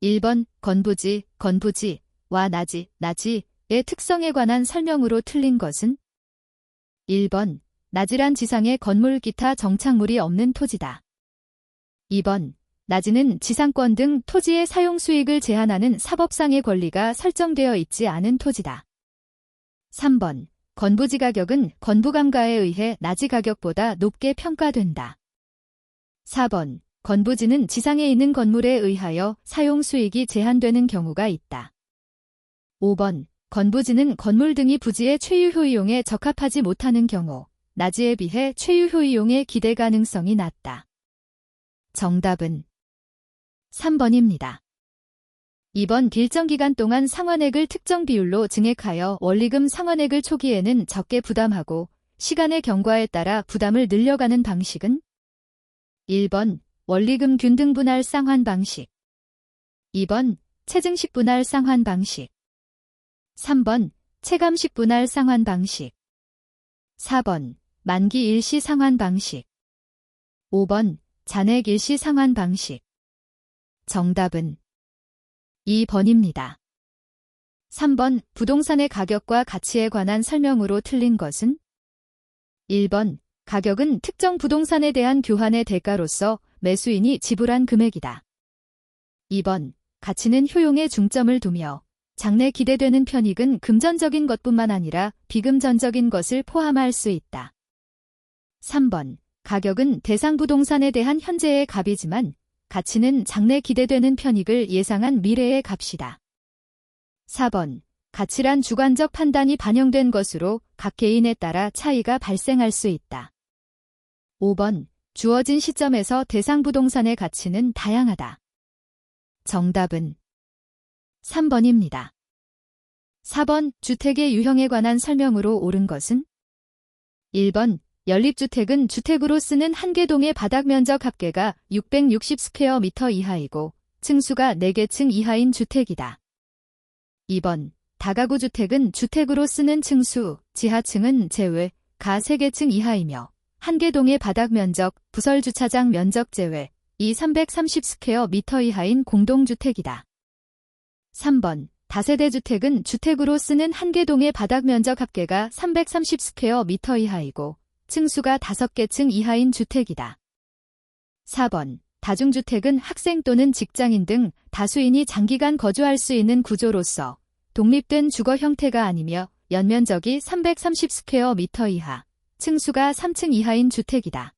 1번 건부지, 건부지와 나지의 특성에 관한 설명으로 틀린 것은 1번 나지란 지상에 건물 기타 정착물이 없는 토지다. 2번 나지는 지상권 등 토지의 사용 수익을 제한하는 사법상의 권리가 설정되어 있지 않은 토지다. 3번 건부지 가격은 건부감가에 의해 나지 가격보다 높게 평가된다. 4번 건부지는 지상에 있는 건물에 의하여 사용 수익이 제한되는 경우가 있다. 5번 건부지는 건물 등이 부지의 최유효 이용에 적합하지 못하는 경우 나지에 비해 최유효 이용의 기대 가능성이 낮다. 정답은 3번입니다. 2번 일정 기간 동안 상환액을 특정 비율로 증액하여 원리금 상환액을 초기에는 적게 부담하고 시간의 경과에 따라 부담을 늘려가는 방식은 1번 원리금 균등 분할 쌍환 방식 2번 체증식 분할 쌍환 방식 3번 체감식 분할 쌍환 방식 4번 만기 일시 상환 방식 5번 잔액 일시 상환 방식 정답은 2번입니다. 3번 부동산의 가격과 가치에 관한 설명으로 틀린 것은 1번 가격은 특정 부동산에 대한 교환의 대가로서 매수인이 지불한 금액이다. 2번 가치는 효용에 중점을 두며 장래 기대되는 편익은 금전적인 것뿐만 아니라 비금전적인 것을 포함할 수 있다. 3번 가격은 대상 부동산에 대한 현재의 값이지만 가치는 장래 기대되는 편익을 예상한 미래의 값이다. 4번 가치란 주관적 판단이 반영된 것으로 각 개인에 따라 차이가 발생할 수 있다. 5번 주어진 시점에서 대상 부동산의 가치는 다양하다. 정답은 3번입니다. 4번 주택의 유형에 관한 설명으로 옳은 것은 1번 연립주택은 주택으로 쓰는 한 개 동의 바닥 면적 합계가 660스퀘어미터 이하이고 층수가 4개 층 이하인 주택이다. 2번 다가구 주택은 주택으로 쓰는 층수, 지하층은 제외, 가 3개 층 이하이며 한 개 동의 바닥 면적, 부설 주차장 면적 제외, 이 330스퀘어미터 이하인 공동주택이다. 3번 다세대 주택은 주택으로 쓰는 한 개 동의 바닥 면적 합계가 330스퀘어미터 이하이고 층수가 5개 층 이하인 주택이다. 4번 다중주택은 학생 또는 직장인 등 다수인이 장기간 거주할 수 있는 구조로서 독립된 주거 형태가 아니며 연면적이 330스퀘어미터 이하, 층수가 3층 이하인 주택이다.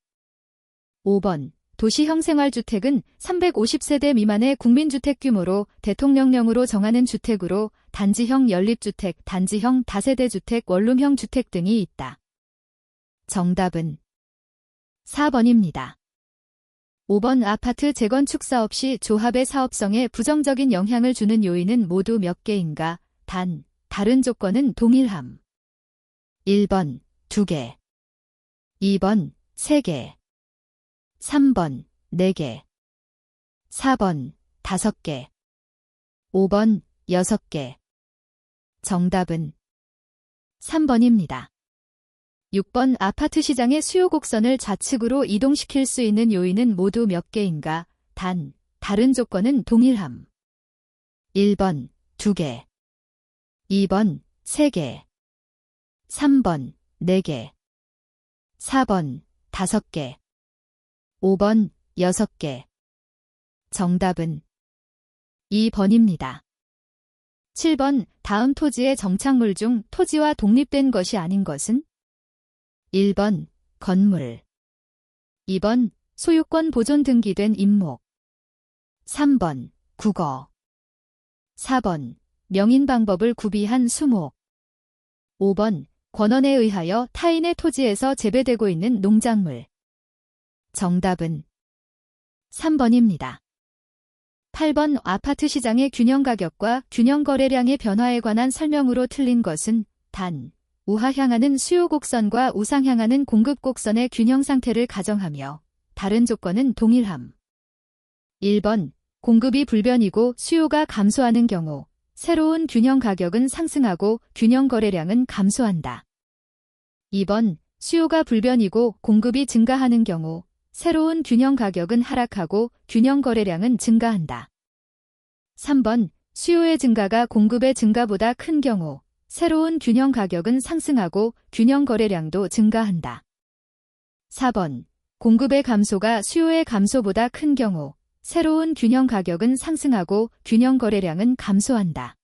5번 도시형 생활주택은 350세대 미만의 국민주택 규모로 대통령령으로 정하는 주택으로 단지형 연립주택, 단지형 다세대주택, 원룸형 주택 등이 있다. 정답은 4번입니다. 5번 아파트 재건축 사업 시 조합의 사업성에 부정적인 영향을 주는 요인은 모두 몇 개인가? 단, 다른 조건은 동일함. 1번 2개 2번 3개 3번 4개 4번 5개 5번 6개 정답은 3번입니다. 6번 아파트 시장의 수요 곡선을 좌측으로 이동시킬 수 있는 요인은 모두 몇 개인가? 단, 다른 조건은 동일함. 1번 2개 2번 3개 3번 4개 4번 5개 5번 6개 정답은 2번입니다. 7번 다음 토지의 정착물 중 토지와 독립된 것이 아닌 것은 1번 건물 2번 소유권 보존 등기된 임목 3번 국어 4번 명인 방법을 구비한 수목 5번 권원에 의하여 타인의 토지에서 재배되고 있는 농작물 정답은 3번입니다. 8번 아파트 시장의 균형 가격과 균형 거래량의 변화에 관한 설명으로 틀린 것은 단, 우하 향하는 수요 곡선과 우상 향하는 공급 곡선의 균형 상태를 가정하며 다른 조건은 동일함. 1번 공급이 불변이고 수요가 감소하는 경우 새로운 균형 가격은 상승하고 균형 거래량은 감소한다. 2번 수요가 불변이고 공급이 증가하는 경우 새로운 균형 가격은 하락하고 균형 거래량은 증가한다. 3번, 수요의 증가가 공급의 증가보다 큰 경우 새로운 균형 가격은 상승하고 균형 거래량도 증가한다. 4번, 공급의 감소가 수요의 감소보다 큰 경우 새로운 균형 가격은 상승하고 균형 거래량은 감소한다.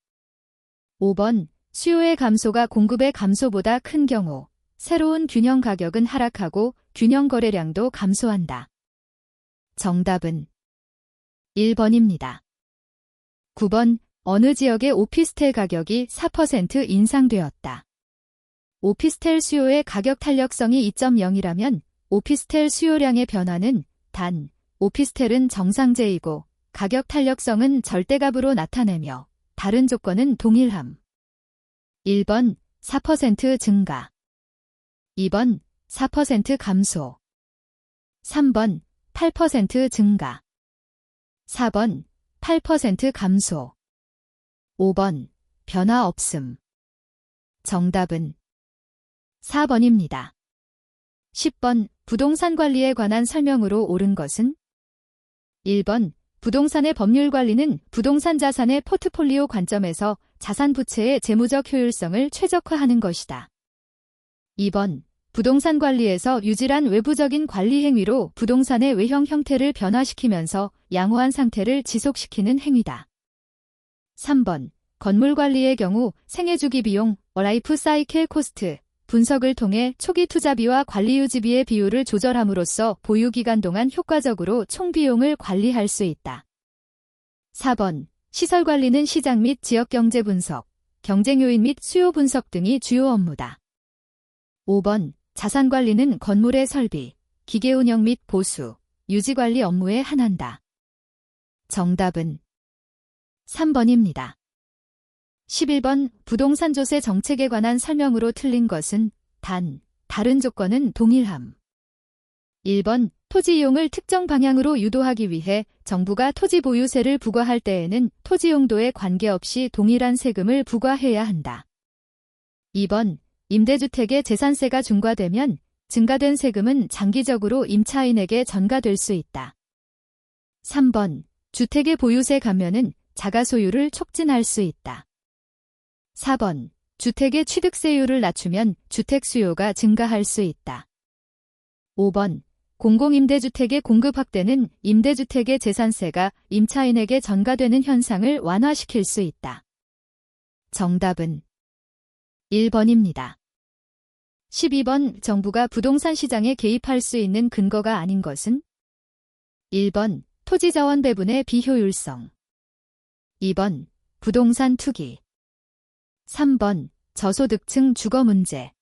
5번, 수요의 감소가 공급의 감소보다 큰 경우 새로운 균형 가격은 하락하고 균형 거래량도 감소한다. 정답은 1번입니다. 9번, 어느 지역의 오피스텔 가격이 4% 인상되었다. 오피스텔 수요의 가격 탄력성이 2.0이라면 오피스텔 수요량의 변화는 단, 오피스텔은 정상제이고 가격 탄력성은 절대값으로 나타내며 다른 조건은 동일함. 1번 4% 증가, 2번 4% 감소, 3번 8% 증가, 4번 8% 감소, 5번 변화 없음. 정답은 4번입니다. 10번 부동산 관리에 관한 설명으로 옳은 것은? 1번 부동산의 법률 관리는 부동산 자산의 포트폴리오 관점에서 자산 부채의 재무적 효율성을 최적화하는 것이다. 2번 부동산 관리에서 유질한 외부적인 관리 행위로 부동산의 외형 형태를 변화시키면서 양호한 상태를 지속시키는 행위다. 3번 건물 관리의 경우 생애주기 비용, 라이프 사이클 코스트 분석을 통해 초기 투자비와 관리 유지비의 비율을 조절함으로써 보유기간 동안 효과적으로 총비용을 관리할 수 있다. 4번 시설 관리는 시장 및 지역경제 분석, 경쟁 요인 및 수요 분석 등이 주요 업무다. 5번 자산 관리는 건물의 설비, 기계 운영 및 보수, 유지 관리 업무에 한한다. 정답은 3번입니다. 11번 부동산 조세 정책에 관한 설명으로 틀린 것은 단, 다른 조건은 동일함. 1번 토지 이용을 특정 방향으로 유도하기 위해 정부가 토지 보유세를 부과할 때에는 토지 용도에 관계없이 동일한 세금을 부과해야 한다. 2번 임대주택의 재산세가 중과되면 증가된 세금은 장기적으로 임차인에게 전가될 수 있다. 3번 주택의 보유세 감면은 자가 소유를 촉진할 수 있다. 4번 주택의 취득세율을 낮추면 주택 수요가 증가할 수 있다. 5번 공공임대주택의 공급 확대는 임대주택의 재산세가 임차인에게 전가되는 현상을 완화시킬 수 있다. 정답은 1번입니다. 12번 정부가 부동산 시장에 개입할 수 있는 근거가 아닌 것은? 1번 토지자원 배분의 비효율성, 2번 부동산 투기, 3번 저소득층 주거 문제,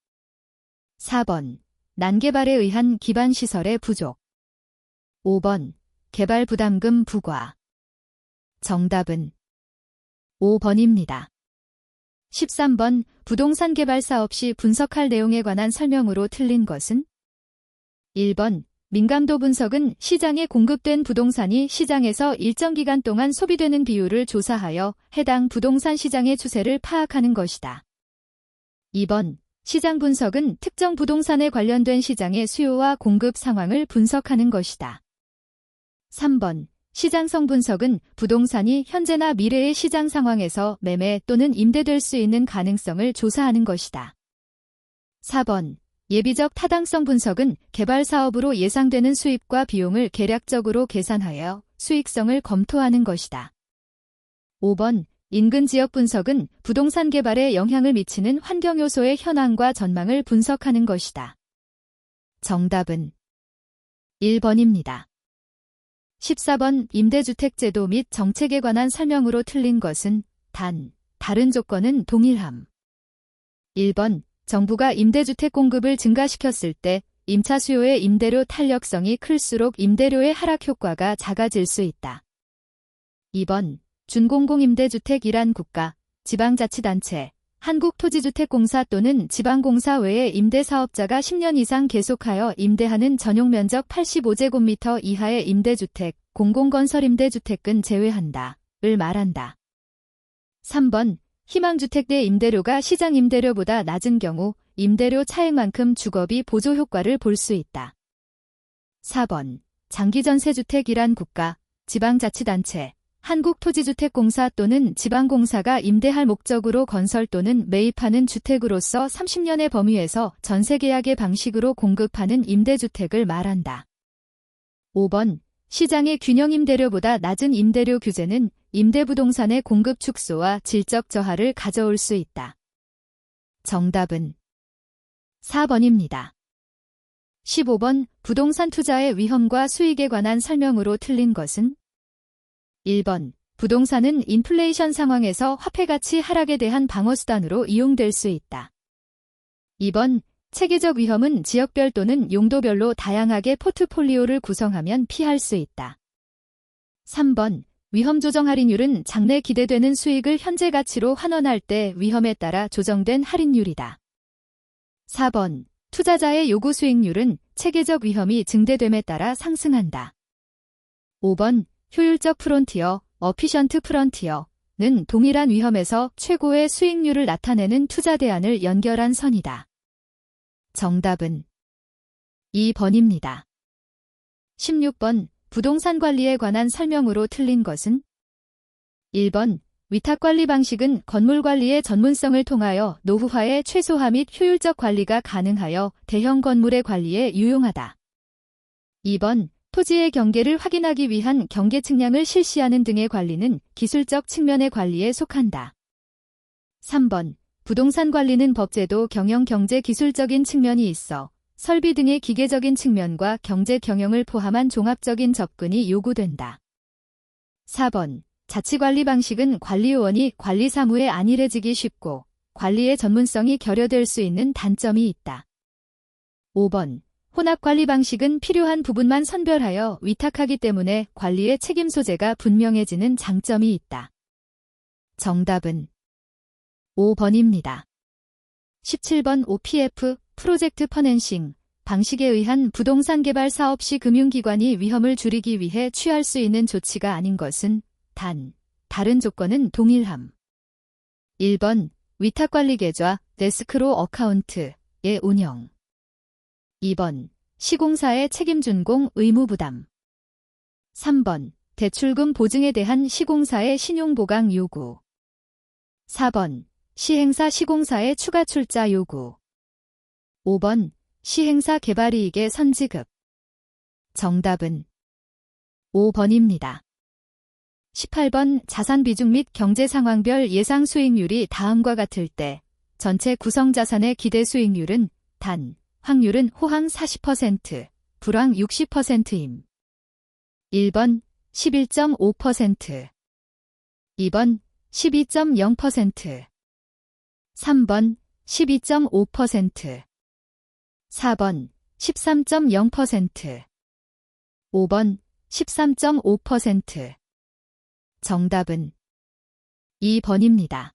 4번 난개발에 의한 기반시설의 부족, 5번 개발 부담금 부과. 정답은 5번입니다. 13번 부동산 개발 사업 시 분석할 내용에 관한 설명으로 틀린 것은? 1번 민감도 분석은 시장에 공급된 부동산이 시장에서 일정 기간 동안 소비되는 비율을 조사하여 해당 부동산 시장의 추세를 파악하는 것이다. 2번 시장 분석은 특정 부동산에 관련된 시장의 수요와 공급 상황을 분석하는 것이다. 3번 시장성 분석은 부동산이 현재나 미래의 시장 상황에서 매매 또는 임대될 수 있는 가능성을 조사하는 것이다. 4번 예비적 타당성 분석은 개발 사업으로 예상되는 수입과 비용을 계략적으로 계산하여 수익성을 검토하는 것이다. 5번 인근 지역 분석은 부동산 개발에 영향을 미치는 환경 요소의 현황과 전망을 분석하는 것이다. 정답은 1번입니다. 14번 임대주택제도 및 정책에 관한 설명으로 틀린 것은 단, 다른 조건은 동일함. 1번 정부가 임대주택 공급을 증가시켰을 때 임차 수요의 임대료 탄력성이 클수록 임대료의 하락 효과가 작아질 수 있다. 2번 준공공임대주택 일한 국가, 지방자치단체, 한국토지주택공사 또는 지방공사 외의 임대사업자가 10년 이상 계속하여 임대하는 전용면적 85제곱미터 이하의 임대주택, 공공건설임대주택은 제외한다. 을 말한다. 3번 희망주택 내 임대료가 시장 임대료보다 낮은 경우 임대료 차액만큼 주거비 보조 효과를 볼 수 있다. 4번 장기전세주택 일한 국가, 지방자치단체, 한국토지주택공사 또는 지방공사가 임대할 목적으로 건설 또는 매입하는 주택으로서 30년의 범위에서 전세계약의 방식으로 공급하는 임대주택을 말한다. 5번 시장의 균형 임대료보다 낮은 임대료 규제는 임대부동산의 공급 축소와 질적 저하를 가져올 수 있다. 정답은 4번입니다. 15번 부동산 투자의 위험과 수익에 관한 설명으로 틀린 것은? 1번 부동산은 인플레이션 상황에서 화폐가치 하락에 대한 방어수단으로 이용될 수 있다. 2번 체계적 위험은 지역별 또는 용도별로 다양하게 포트폴리오를 구성하면 피할 수 있다. 3번 위험 조정 할인율은 장래 기대되는 수익을 현재 가치로 환원할 때 위험에 따라 조정된 할인율이다. 4번 투자자의 요구 수익률은 체계적 위험이 증대됨에 따라 상승한다. 5번 효율적 프론티어, 어피션트 프론티어는 동일한 위험에서 최고의 수익률을 나타내는 투자 대안을 연결한 선이다. 정답은 2번입니다. 16번 부동산 관리에 관한 설명으로 틀린 것은? 1번 위탁관리 방식은 건물 관리의 전문성을 통하여 노후화의 최소화 및 효율적 관리가 가능하여 대형 건물의 관리에 유용하다. 2번 토지의 경계를 확인하기 위한 경계 측량을 실시하는 등의 관리는 기술적 측면의 관리에 속한다. 3번 부동산 관리는 법제도, 경영, 경제, 기술적인 측면이 있어 설비 등의 기계적인 측면과 경제 경영을 포함한 종합적인 접근이 요구된다. 4번 자치관리 방식은 관리요원이 관리 사무에 안일해지기 쉽고 관리의 전문성이 결여될 수 있는 단점이 있다. 5번 혼합관리 방식은 필요한 부분만 선별하여 위탁하기 때문에 관리의 책임 소재가 분명해지는 장점이 있다. 정답은 5번입니다. 17번 OPF 프로젝트 퍼낸싱 방식에 의한 부동산 개발 사업 시 금융기관이 위험을 줄이기 위해 취할 수 있는 조치가 아닌 것은 다른 조건은 동일함. 1번 위탁관리 계좌 데스크로 어카운트의 운영. 2번 시공사의 책임 준공 의무 부담. 3번 대출금 보증에 대한 시공사의 신용보강 요구. 4번 시행사 시공사의 추가 출자 요구. 5번 시행사 개발이익의 선지급. 정답은 5번입니다. 18번 자산 비중 및 경제 상황별 예상 수익률이 다음과 같을 때 전체 구성 자산의 기대 수익률은 확률은 호황 40%, 불황 60%임. 1번 11.5%, 2번 12.0%, 3번 12.5%, 4번 13.0%, 5번 13.5%. 정답은 2번입니다.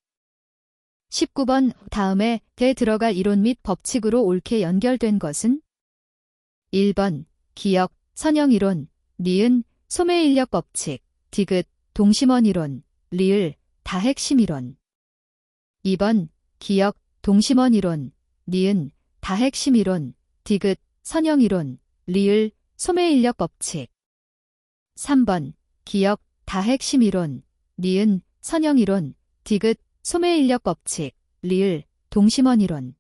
19번 다음에 들어갈 이론 및 법칙으로 옳게 연결된 것은? 1번 기역, 선형이론, 니은, 소매인력 법칙, 디귿, 동심원 이론, 리을, 다핵심이론. 2번 기역, 동심원 이론, 니은, 다핵심이론, 디귿, 선형이론, 리을, 소매인력 법칙. 3번 기역, 다핵심이론, 니은, 선형이론, 디귿, 소매인력 법칙, 리을, 동심원 이론.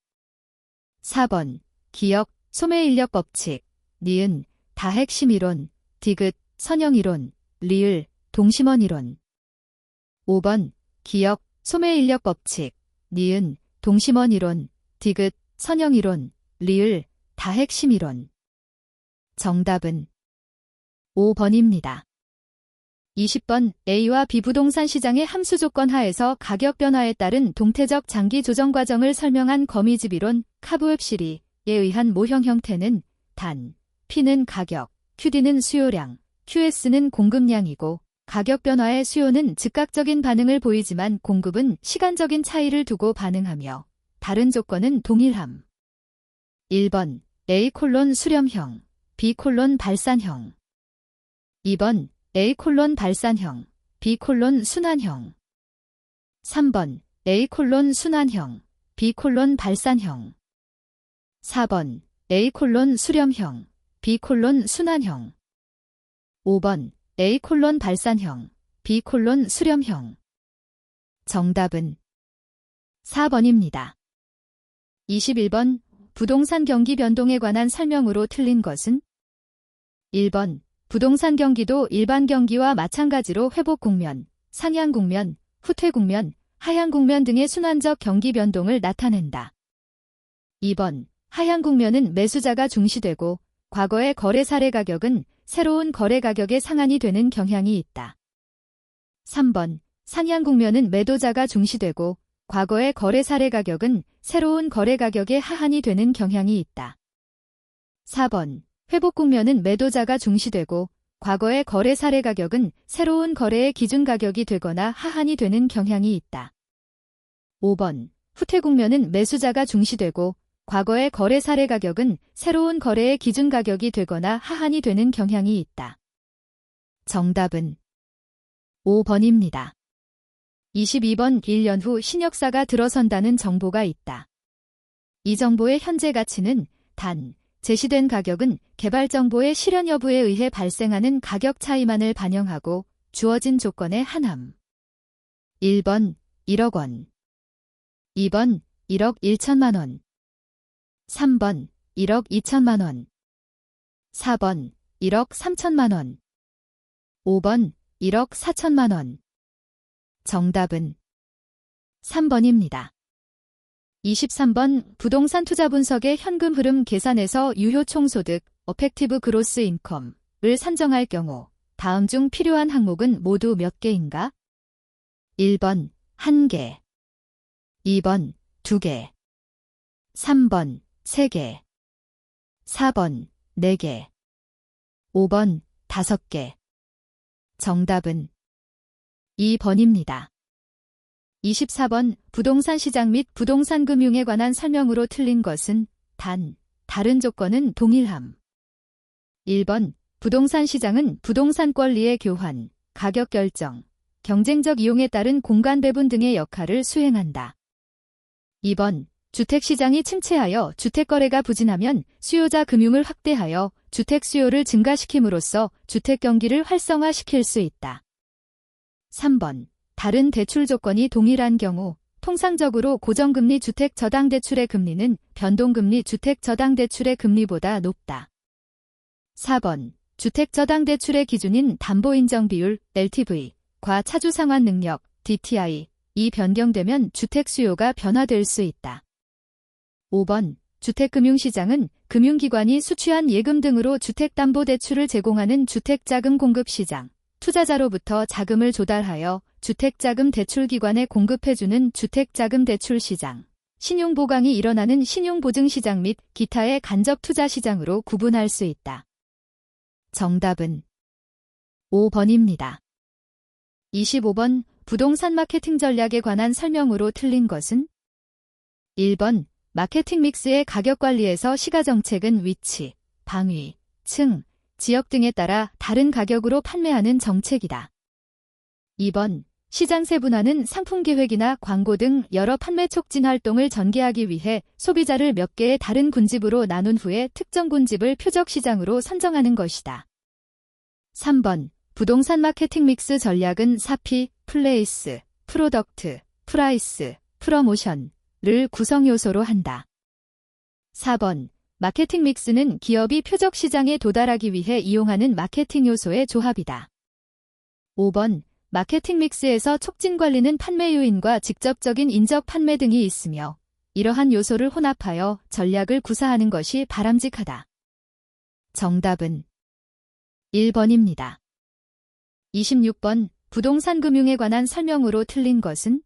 4번 기역, 소매인력 법칙, 니은, 다핵심 이론, 디귿, 선형 이론, 리을, 동심원 이론. 5번 기역, 소매인력 법칙, 니은, 동심원 이론, 디귿, 선형 이론, 리을, 다핵심 이론. 정답은 5번입니다. 20번 A와 B 부동산 시장의 함수 조건 하에서 가격 변화에 따른 동태적 장기 조정 과정을 설명한 거미집 이론 카브웹-시리에 의한 모형 형태는 P는 가격, QD는 수요량, QS는 공급량이고 가격 변화의 수요는 즉각적인 반응을 보이지만 공급은 시간적인 차이를 두고 반응하며 다른 조건은 동일함. 1번 A: 수렴형, B: 발산형. 2번 A: 발산형, B: 순환형. 3번 A: 순환형, B: 발산형. 4번 A: 수렴형, B: 순환형. 5번 A: 발산형, B 수렴형. 정답은 4번입니다. 21번 부동산 경기 변동에 관한 설명으로 틀린 것은? 1번 부동산 경기도 일반 경기와 마찬가지로 회복 국면, 상향 국면, 후퇴 국면, 하향 국면 등의 순환적 경기 변동을 나타낸다. 2번 하향 국면은 매수자가 중시되고 과거의 거래 사례 가격은 새로운 거래 가격의 상한이 되는 경향이 있다. 3번 상향 국면은 매도자가 중시되고 과거의 거래 사례 가격은 새로운 거래 가격의 하한이 되는 경향이 있다. 4번 회복 국면은 매도자가 중시되고 과거의 거래 사례 가격은 새로운 거래의 기준 가격이 되거나 하한이 되는 경향이 있다. 5번 후퇴 국면은 매수자가 중시되고 과거의 거래 사례 가격은 새로운 거래의 기준 가격이 되거나 하한이 되는 경향이 있다. 정답은 5번입니다. 22번 1년 후 신역사가 들어선다는 정보가 있다. 이 정보의 현재 가치는 단, 제시된 가격은 개발 정보의 실현 여부에 의해 발생하는 가격 차이만을 반영하고 주어진 조건의 하나임. 1번 1억 원, 2번 1억 1천만 원, 3번 1억 2천만 원, 4번 1억 3천만 원, 5번 1억 4천만 원. 정답은 3번입니다. 23번 부동산 투자 분석의 현금 흐름 계산에서 유효 총소득 (Effective Gross Income을 산정할 경우 다음 중 필요한 항목은 모두 몇 개인가? 1번 1개, 2번 2개, 3번 3개, 4번 4개, 5번 5개. 정답은 2번입니다. 24번 부동산 시장 및 부동산 금융에 관한 설명으로 틀린 것은 단, 다른 조건은 동일함. 1번 부동산 시장은 부동산 권리의 교환, 가격 결정, 경쟁적 이용에 따른 공간 배분 등의 역할을 수행한다. 2번 주택시장이 침체하여 주택거래가 부진하면 수요자 금융을 확대하여 주택 수요를 증가시킴으로써 주택 경기를 활성화시킬 수 있다. 3번 다른 대출 조건이 동일한 경우 통상적으로 고정금리 주택 저당대출의 금리는 변동금리 주택 저당대출의 금리보다 높다. 4번 주택 저당대출의 기준인 담보인정비율 LTV과 차주상환 능력 DTI 이 변경되면 주택 수요가 변화될 수 있다. 5번 주택금융시장은 금융기관이 수취한 예금 등으로 주택담보대출을 제공하는 주택자금 공급시장, 투자자로부터 자금을 조달하여 주택자금 대출기관에 공급해주는 주택자금대출시장, 신용보강이 일어나는 신용보증시장 및 기타의 간접투자시장으로 구분할 수 있다. 정답은 5번입니다. 25번 부동산 마케팅 전략에 관한 설명으로 틀린 것은? 1번 마케팅 믹스의 가격 관리에서 시가정책은 위치, 방위, 층, 지역 등에 따라 다른 가격으로 판매하는 정책이다. 2번 시장 세분화는 상품기획이나 광고 등 여러 판매 촉진 활동을 전개하기 위해 소비자를 몇 개의 다른 군집으로 나눈 후에 특정 군집을 표적시장으로 선정하는 것이다. 3번 부동산 마케팅 믹스 전략은 사피, 플레이스, 프로덕트, 프라이스, 프로모션을 구성 요소로 한다. 4번 마케팅 믹스는 기업이 표적시장에 도달하기 위해 이용하는 마케팅 요소의 조합이다. 5번 마케팅 믹스에서 촉진 관리는 판매 요인과 직접적인 인적 판매 등이 있으며 이러한 요소를 혼합하여 전략을 구사하는 것이 바람직하다. 정답은 1번입니다. 26번 부동산 금융에 관한 설명으로 틀린 것은?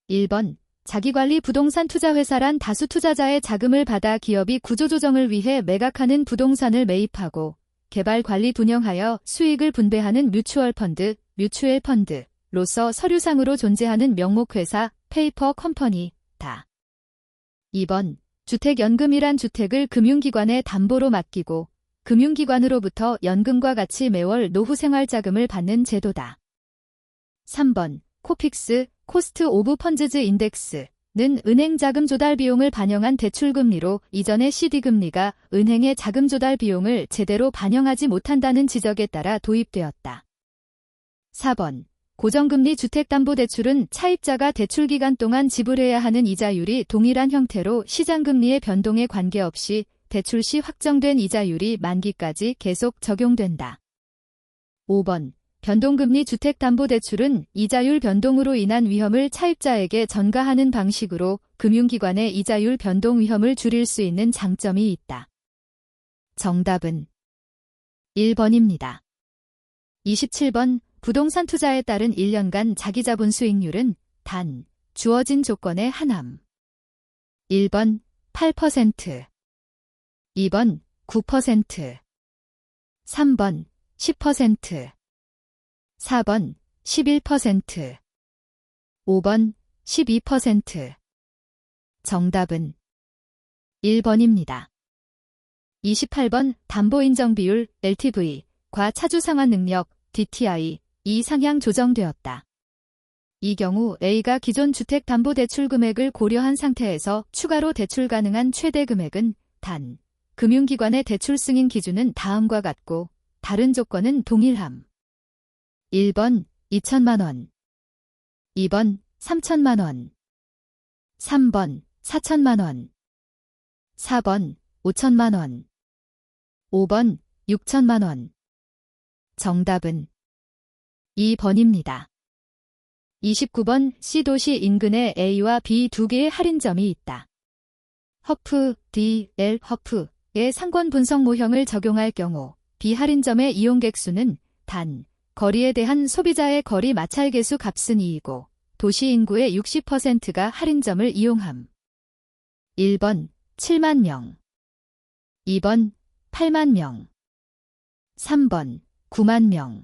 1번 자기관리 부동산 투자회사란 다수 투자자의 자금을 받아 기업이 구조조정을 위해 매각하는 부동산을 매입하고 개발 관리 운영하여 수익을 분배하는 뮤추얼 펀드, 뮤추얼 펀드로서 서류상으로 존재하는 명목회사, 페이퍼 컴퍼니다. 2번 주택연금이란 주택을 금융기관에 담보로 맡기고 금융기관으로부터 연금과 같이 매월 노후생활자금을 받는 제도다. 3번 코픽스, 코스트 오브 펀즈즈 인덱스는 은행 자금 조달 비용을 반영한 대출금리로 이전의 CD금리가 은행의 자금 조달 비용을 제대로 반영하지 못한다는 지적에 따라 도입되었다. 4번. 고정금리 주택담보대출은 차입자가 대출기간 동안 지불해야 하는 이자율이 동일한 형태로 시장금리의 변동에 관계없이 대출 시 확정된 이자율이 만기까지 계속 적용된다. 5번. 변동금리 주택담보대출은 이자율 변동으로 인한 위험을 차입자에게 전가하는 방식으로 금융기관의 이자율 변동 위험을 줄일 수 있는 장점이 있다. 정답은 1번입니다. 27번. 부동산 투자에 따른 1년간 자기자본 수익률은 단 주어진 조건에 한함. 1번 8%, 2번 9%, 3번 10%, 4번 11%, 5번 12%. 정답은 1번입니다. 28번 담보인정비율 LTV과 차주상환 능력 DTI 이 상향 조정되었다. 이 경우 A가 기존 주택담보대출 금액을 고려한 상태에서 추가로 대출 가능한 최대 금액은 단, 금융기관의 대출 승인 기준은 다음과 같고 다른 조건은 동일함. 1번 2천만 원, 2번 3천만 원, 3번 4천만 원, 4번 5천만 원, 5번 6천만 원. 정답은 2번입니다. 29번 C도시 인근에 A와 B 두 개의 할인점이 있다. 허프, D, L, 허프의 상권 분석 모형을 적용할 경우 B 할인점의 이용객 수는 단, 거리에 대한 소비자의 거리 마찰 계수 값은 2이고 도시 인구의 60%가 할인점을 이용함. 1번 7만 명, 2번 8만 명, 3번 9만 명,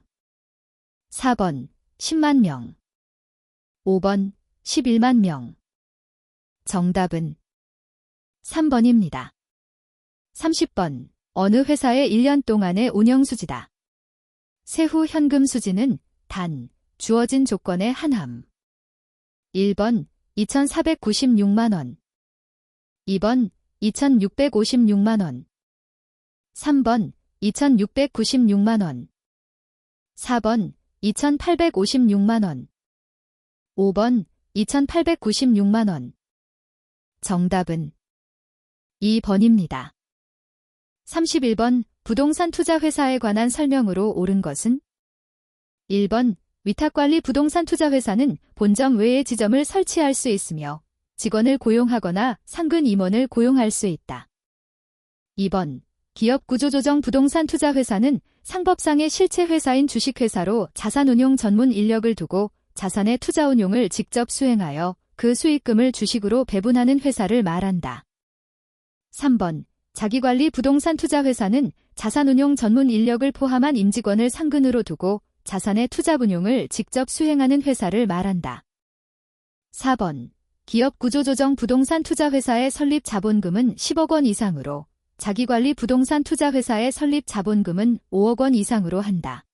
4번 10만 명, 5번 11만 명. 정답은 3번입니다. 30번. 어느 회사의 1년 동안의 운영수지다. 세후 현금 수지는 단, 주어진 조건에 한함. 1번 2,496만원, 2번 2,656만원, 3번 2,696만원, 4번 2,856만원, 5번 2,896만원. 정답은 2번입니다. 31번 부동산 투자 회사에 관한 설명으로 옳은 것은? 1번 위탁관리 부동산 투자 회사는 본점 외에 지점을 설치할 수 있으며 직원을 고용하거나 상근 임원을 고용할 수 있다. 2번 기업 구조조정 부동산 투자 회사는 상법상의 실체 회사인 주식회사로 자산운용 전문 인력을 두고 자산의 투자 운용을 직접 수행하여 그 수익금을 주식으로 배분하는 회사를 말한다. 3번 자기관리 부동산 투자 회사는 자산운용 전문 인력을 포함한 임직원을 상근으로 두고 자산의 투자 운용을 직접 수행하는 회사를 말한다. 4번 기업 구조조정 부동산 투자 회사의 설립 자본금은 10억 원 이상으로 자기관리 부동산 투자 회사의 설립 자본금은 5억 원 이상으로 한다.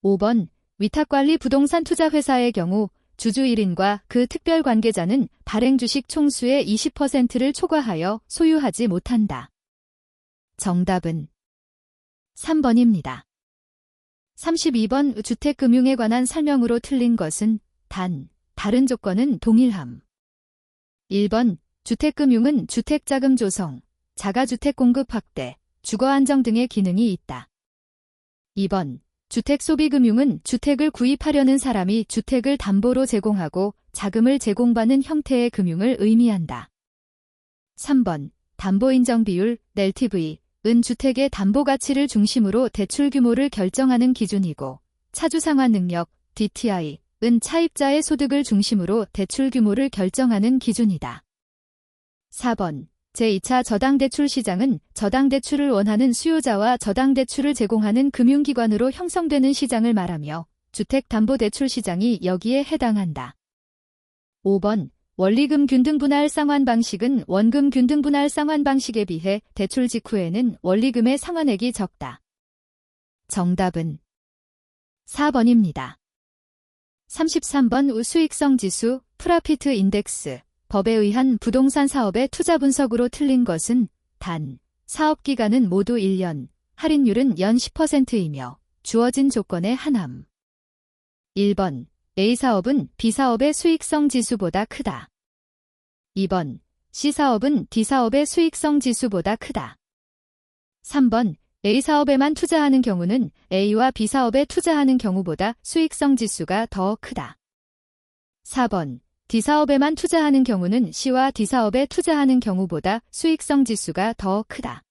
5번 위탁관리 부동산 투자 회사의 경우 주주 1인과 그 특별 관계자는 발행 주식 총수의 20%를 초과하여 소유하지 못한다. 정답은 3번입니다. 32번 주택금융에 관한 설명으로 틀린 것은 단, 다른 조건은 동일함. 1번 주택금융은 주택자금 조성, 자가주택 공급 확대, 주거 안정 등의 기능이 있다. 2번 주택소비금융은 주택을 구입하려는 사람이 주택을 담보로 제공하고 자금을 제공받는 형태의 금융을 의미한다. 3번 담보인정비율 LTV은 주택의 담보가치를 중심으로 대출 규모를 결정하는 기준이고 차주상환 능력 DTI은 차입자의 소득을 중심으로 대출 규모를 결정하는 기준이다. 4번 제2차 저당대출 시장은 저당대출을 원하는 수요자와 저당대출을 제공하는 금융기관으로 형성되는 시장을 말하며 주택담보대출 시장이 여기에 해당한다. 5번 원리금 균등분할 상환 방식은 원금 균등분할 상환 방식에 비해 대출 직후에는 원리금의 상환액이 적다. 정답은 4번입니다. 33번 수익성 지수, 프라피트 인덱스. 법에 의한 부동산 사업의 투자 분석으로 틀린 것은 단, 사업기간은 모두 1년, 할인율은 연 10%이며 주어진 조건에 한함. 1번 A사업은 B사업의 수익성 지수보다 크다. 2번 C사업은 D사업의 수익성 지수보다 크다. 3번 A사업에만 투자하는 경우는 A와 B사업에 투자하는 경우보다 수익성 지수가 더 크다. 4번 D사업에만 투자하는 경우는 C와 D사업에 투자하는 경우보다 수익성 지수가 더 크다.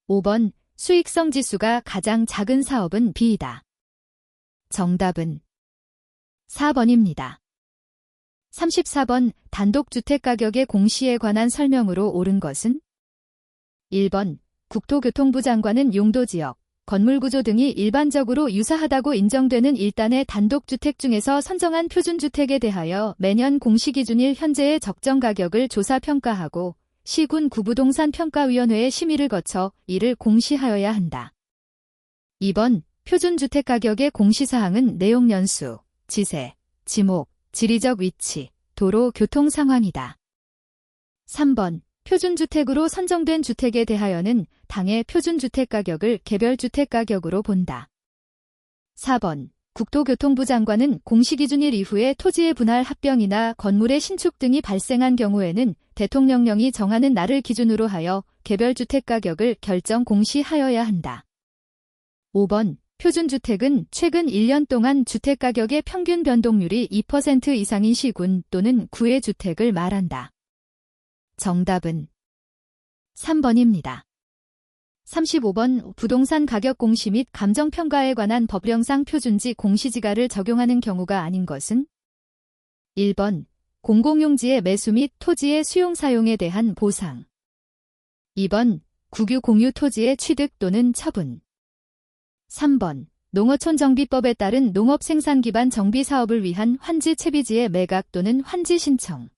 5번 수익성 지수가 가장 작은 사업은 B이다. 정답은 4번입니다. 34번 단독주택 가격의 공시에 관한 설명으로 옳은 것은? 1번 국토교통부 장관은 용도지역, 건물구조 등이 일반적으로 유사하다고 인정되는 일단의 단독주택 중에서 선정한 표준주택에 대하여 매년 공시기준일 현재의 적정가격을 조사평가하고 시군 구부동산 평가위원회의 심의를 거쳐 이를 공시하여야 한다. 2번 표준주택 가격의 공시사항은 내용 연수, 지세, 지목, 지리적 위치, 도로 교통 상황이다. 3번 표준주택으로 선정된 주택에 대하여는 당의 표준주택 가격을 개별주택 가격으로 본다. 4번 국토교통부 장관은 공시기준일 이후에 토지의 분할 합병이나 건물의 신축 등이 발생한 경우에는 대통령령이 정하는 날을 기준으로 하여 개별주택 가격을 결정 공시하여야 한다. 5번 표준주택은 최근 1년 동안 주택가격의 평균 변동률이 2% 이상인 시군 또는 구의 주택을 말한다. 정답은 3번입니다. 35번 부동산 가격 공시 및 감정평가에 관한 법령상 표준지 공시지가를 적용하는 경우가 아닌 것은? 1번 공공용지의 매수 및 토지의 수용사용에 대한 보상. 2번 국유 공유 토지의 취득 또는 처분. 3번 농어촌 정비법에 따른 농업 생산 기반 정비 사업을 위한 환지 채비지의 매각 또는 환지 신청.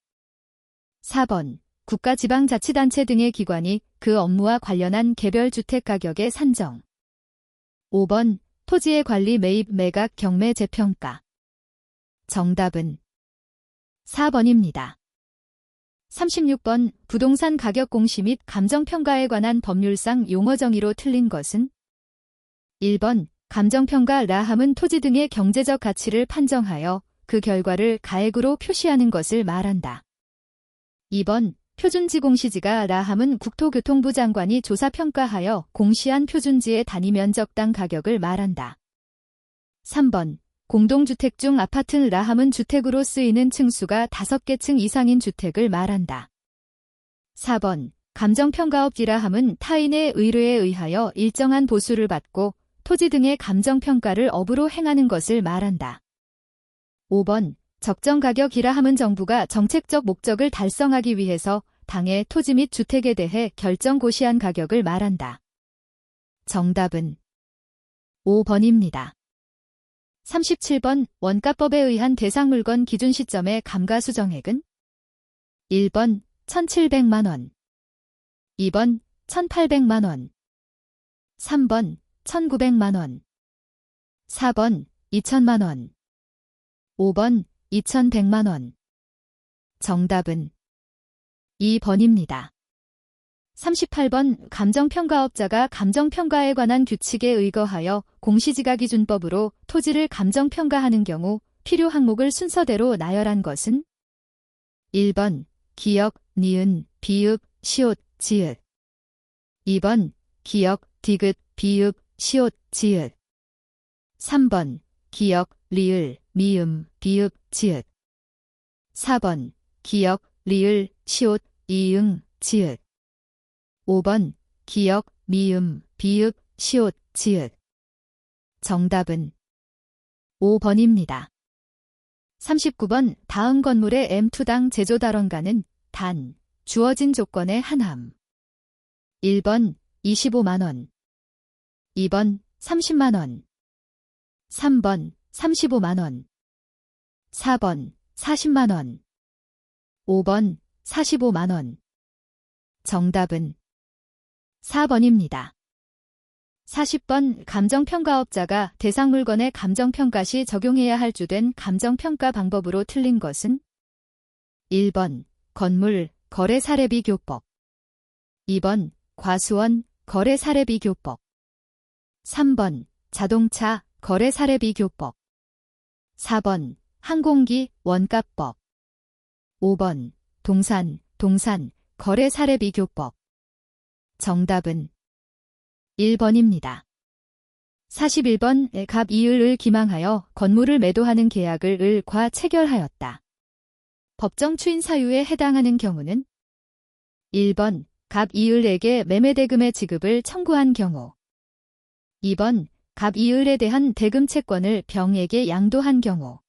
4번 국가지방자치단체 등의 기관이 그 업무와 관련한 개별 주택 가격의 산정. 5번 토지의 관리 매입 매각 경매 재평가. 정답은 4번입니다. 36번 부동산 가격 공시 및 감정평가에 관한 법률상 용어 정의로 틀린 것은? 1번 감정평가 라함은 토지 등의 경제적 가치를 판정하여 그 결과를 가액으로 표시하는 것을 말한다. 2번 표준지 공시지가 라함은 국토교통부 장관이 조사평가하여 공시한 표준지의 단위 면적당 가격을 말한다. 3번 공동주택 중 아파트 라함은 주택으로 쓰이는 층수가 5개 층 이상인 주택을 말한다. 4번 감정평가업지 라함은 타인의 의뢰에 의하여 일정한 보수를 받고 토지 등의 감정평가를 업으로 행하는 것을 말한다. 5번 적정가격이라 함은 정부가 정책적 목적을 달성하기 위해서 당의 토지 및 주택에 대해 결정 고시한 가격을 말한다. 정답은 5번입니다. 37번 원가법에 의한 대상물건 기준 시점의 감가수정액은? 1번 1,700만원 2번 1,800만원 3번 1,900만원 4번 2,000만원 5번 2,100만원. 정답은 2번입니다. 38번 감정평가업자가 감정평가에 관한 규칙에 의거하여 공시지가기준법으로 토지를 감정평가하는 경우 필요 항목을 순서대로 나열한 것은? 1번 기역, 니은, 비읍, 시옷, 지읒 2번 기역, 디귿, 비읍, 시옷, 지읒 3번 기역, 리을, 미음, 비읍, 지읒 4번 기역, 리을, 시옷, 이응, 지읒 5번 기역, 미음, 비읍, 시옷, 지읒 정답은 5번입니다. 39번 다음 건물의 M2당 제조달원가는 단, 주어진 조건의 하나음. 1번 25만원 2번 30만원 3번 35만원 4번 40만원 5번 45만원 정답은 4번입니다. 40번 감정평가업자가 대상물건의 감정평가 시 적용해야 할 주된 감정평가 방법으로 틀린 것은? 1번 건물 거래사례비교법 2번 과수원 거래사례비교법 3번 자동차 거래사례비교법 4번 항공기 원가법. 5번 동산 거래 사례 비교법. 정답은 1번입니다. 41번 갑 이을을 기망하여 건물을 매도하는 계약을 을과 체결하였다. 법정 추인 사유에 해당하는 경우는 1번 갑 이을에게 매매대금의 지급을 청구한 경우. 2번 갑 이을에 대한 대금 채권을 병에게 양도한 경우.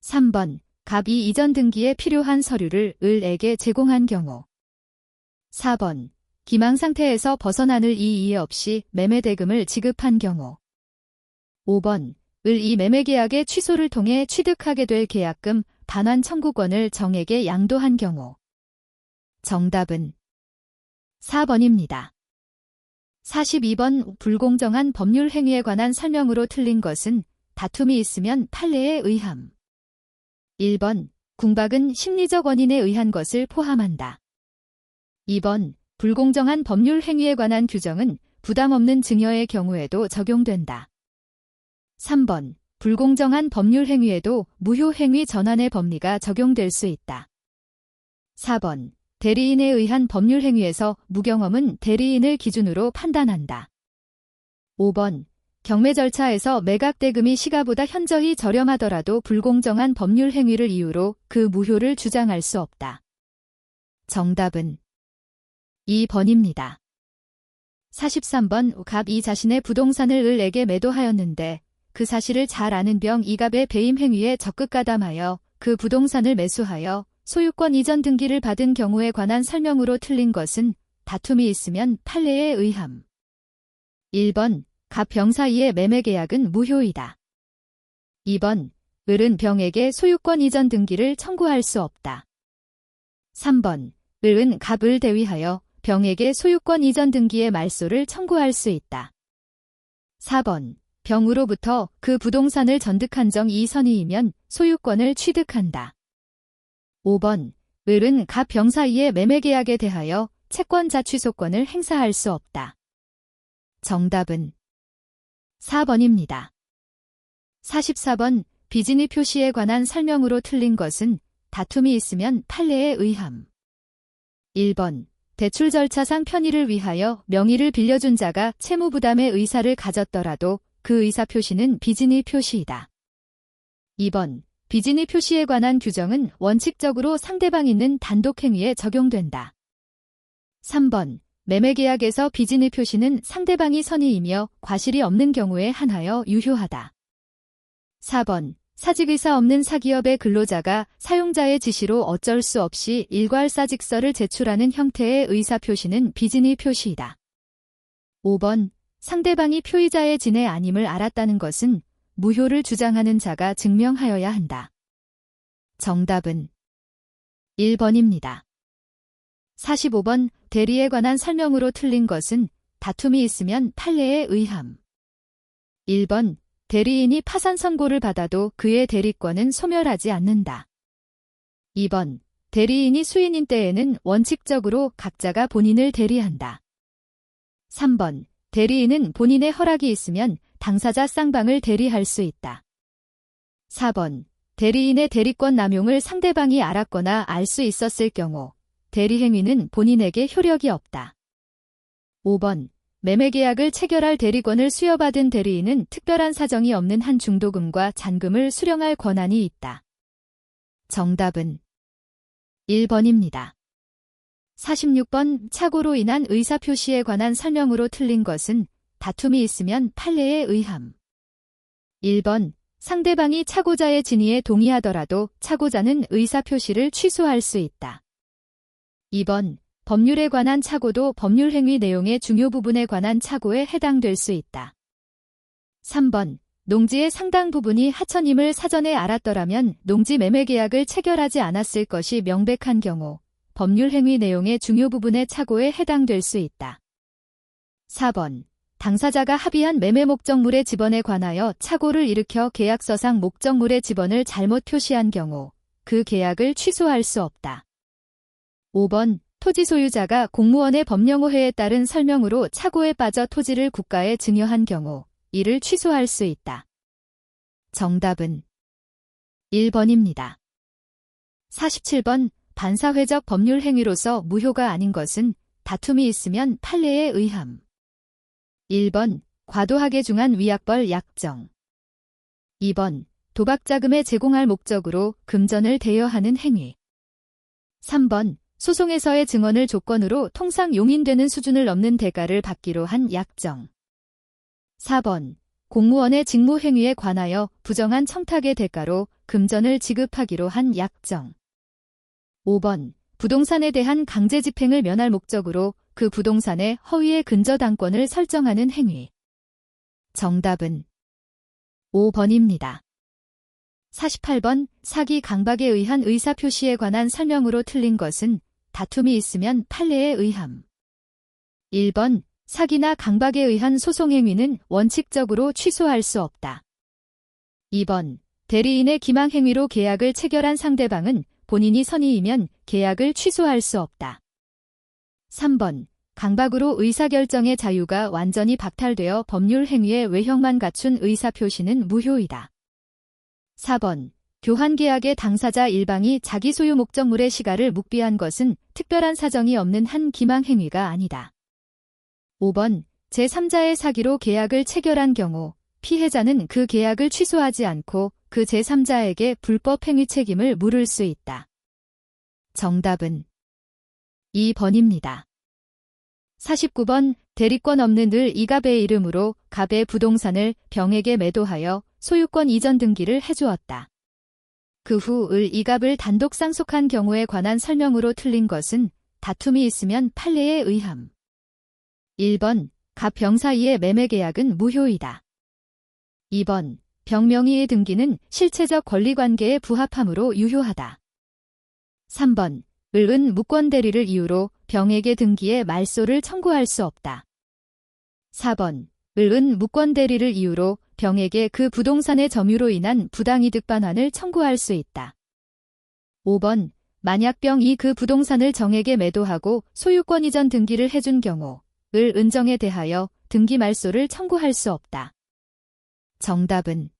3번 갑이 이전 등기에 필요한 서류를 을에게 제공한 경우. 4번 기망 상태에서 벗어나는 이의 없이 매매대금을 지급한 경우. 5번 을이 매매계약의 취소를 통해 취득하게 될 계약금 반환 청구권을 정에게 양도한 경우. 정답은 4번입니다. 42번 불공정한 법률 행위에 관한 설명으로 틀린 것은 다툼이 있으면 판례에 의함. 1번 궁박은 심리적 원인에 의한 것을 포함한다. 2번 불공정한 법률 행위에 관한 규정은 부담 없는 증여의 경우에도 적용된다. 3번 불공정한 법률 행위에도 무효 행위 전환의 법리가 적용될 수 있다. 4번 대리인에 의한 법률 행위에서 무경험은 대리인을 기준으로 판단한다. 5번 경매 절차에서 매각대금이 시가보다 현저히 저렴하더라도 불공정한 법률 행위를 이유로 그 무효를 주장할 수 없다. 정답은 2번입니다. 43번 갑이 자신의 부동산을 을에게 매도하였는데 그 사실을 잘 아는 병 이갑의 배임 행위에 적극 가담하여 그 부동산을 매수하여 소유권 이전 등기를 받은 경우에 관한 설명으로 틀린 것은 다툼이 있으면 판례에 의함. 1번 갑 병 사이의 매매계약은 무효이다. 2번 을은 병에게 소유권 이전 등기를 청구할 수 없다. 3번 을은 갑을 대위하여 병에게 소유권 이전 등기의 말소를 청구할 수 있다. 4번 병으로부터 그 부동산을 전득한 정 이선이이면 소유권을 취득한다. 5번 을은 갑 병 사이의 매매계약에 대하여 채권자 취소권을 행사할 수 없다. 정답은 4번입니다. 44번 비진의 표시에 관한 설명으로 틀린 것은 다툼이 있으면 판례에 의함. 1번 대출 절차상 편의를 위하여 명의를 빌려준 자가 채무 부담의 의사를 가졌더라도 그 의사 표시는 비진의 표시이다. 2번 비진의 표시에 관한 규정은 원칙적으로 상대방 있는 단독 행위에 적용된다. 3번 매매계약에서 비진의 표시는 상대방이 선의이며 과실이 없는 경우에 한하여 유효하다. 4번 사직의사 없는 사기업의 근로자가 사용자의 지시로 어쩔 수 없이 일괄사직서를 제출하는 형태의 의사표시는 비진의 표시이다. 5번 상대방이 표의자의 진의 아님을 알았다는 것은 무효를 주장하는 자가 증명하여야 한다. 정답은 1번입니다. 45번 대리에 관한 설명으로 틀린 것은 다툼이 있으면 판례에 의함. 1번 대리인이 파산 선고를 받아도 그의 대리권은 소멸하지 않는다. 2번 대리인이 수인인 때에는 원칙적으로 각자가 본인을 대리한다. 3번 대리인은 본인의 허락이 있으면 당사자 쌍방을 대리할 수 있다. 4번 대리인의 대리권 남용을 상대방이 알았거나 알 수 있었을 경우 대리행위는 본인에게 효력이 없다. 5번 매매계약을 체결할 대리권을 수여받은 대리인은 특별한 사정이 없는 한 중도금과 잔금을 수령할 권한이 있다. 정답은 1번입니다. 46번 착오로 인한 의사표시에 관한 설명으로 틀린 것은 다툼이 있으면 판례에 의함. 1번 상대방이 착오자의 진위에 동의하더라도 착오자는 의사표시를 취소할 수 있다. 2번 법률에 관한 착오도 법률행위 내용의 중요 부분에 관한 착오에 해당될 수 있다. 3번 농지의 상당 부분이 하천임을 사전에 알았더라면 농지 매매계약을 체결하지 않았을 것이 명백한 경우 법률행위 내용의 중요 부분의 착오에 해당될 수 있다. 4번 당사자가 합의한 매매 목적물의 지번에 관하여 착오를 일으켜 계약서상 목적물의 지번을 잘못 표시한 경우 그 계약을 취소할 수 없다. 5번 토지 소유자가 공무원의 법령오해에 따른 설명으로 착오에 빠져 토지를 국가에 증여한 경우 이를 취소할 수 있다. 정답은 1번입니다. 47번 반사회적 법률 행위로서 무효가 아닌 것은 다툼이 있으면 판례에 의함. 1번 과도하게 중한 위약벌 약정. 2번 도박자금에 제공할 목적으로 금전을 대여하는 행위. 3번 소송에서의 증언을 조건으로 통상 용인되는 수준을 넘는 대가를 받기로 한 약정. 4번 공무원의 직무행위에 관하여 부정한 청탁의 대가로 금전을 지급하기로 한 약정. 5번 부동산에 대한 강제 집행을 면할 목적으로 그 부동산의 허위의 근저당권을 설정하는 행위. 정답은 5번입니다. 48번 사기 강박에 의한 의사표시에 관한 설명으로 틀린 것은 다툼이 있으면 판례에 의함. 1번 사기나 강박에 의한 소송행위는 원칙적으로 취소할 수 없다. 2번 대리인의 기망행위로 계약을 체결한 상대방은 본인이 선의이면 계약을 취소할 수 없다. 3번 강박으로 의사결정의 자유가 완전히 박탈되어 법률 행위의 외형만 갖춘 의사표시는 무효이다. 4번 교환계약의 당사자 일방이 자기 소유 목적물의 시가를 묵비한 것은 특별한 사정이 없는 한 기망행위가 아니다. 5번 제3자의 사기로 계약을 체결한 경우 피해자는 그 계약을 취소하지 않고 그 제3자에게 불법 행위 책임을 물을 수 있다. 정답은 2번입니다. 49번 대리권 없는 을 이갑의 이름으로 갑의 부동산을 병에게 매도하여 소유권 이전 등기를 해주었다. 그 후 을 이갑을 단독 상속한 경우에 관한 설명으로 틀린 것은 다툼이 있으면 판례에 의함. 1번 갑 병 사이의 매매 계약은 무효이다. 2번 병 명의의 등기는 실체적 권리관계에 부합하므로 유효하다. 3번 을은 무권 대리를 이유로 병에게 등기에 말소를 청구할 수 없다. 4번 을은 무권 대리를 이유로 병에게 그 부동산의 점유로 인한 부당이득 반환을 청구할 수 있다. 5번 만약 병이 그 부동산을 정에게 매도하고 소유권 이전 등기를 해준 경우 을 은정에 대하여 등기 말소를 청구할 수 없다. 정답은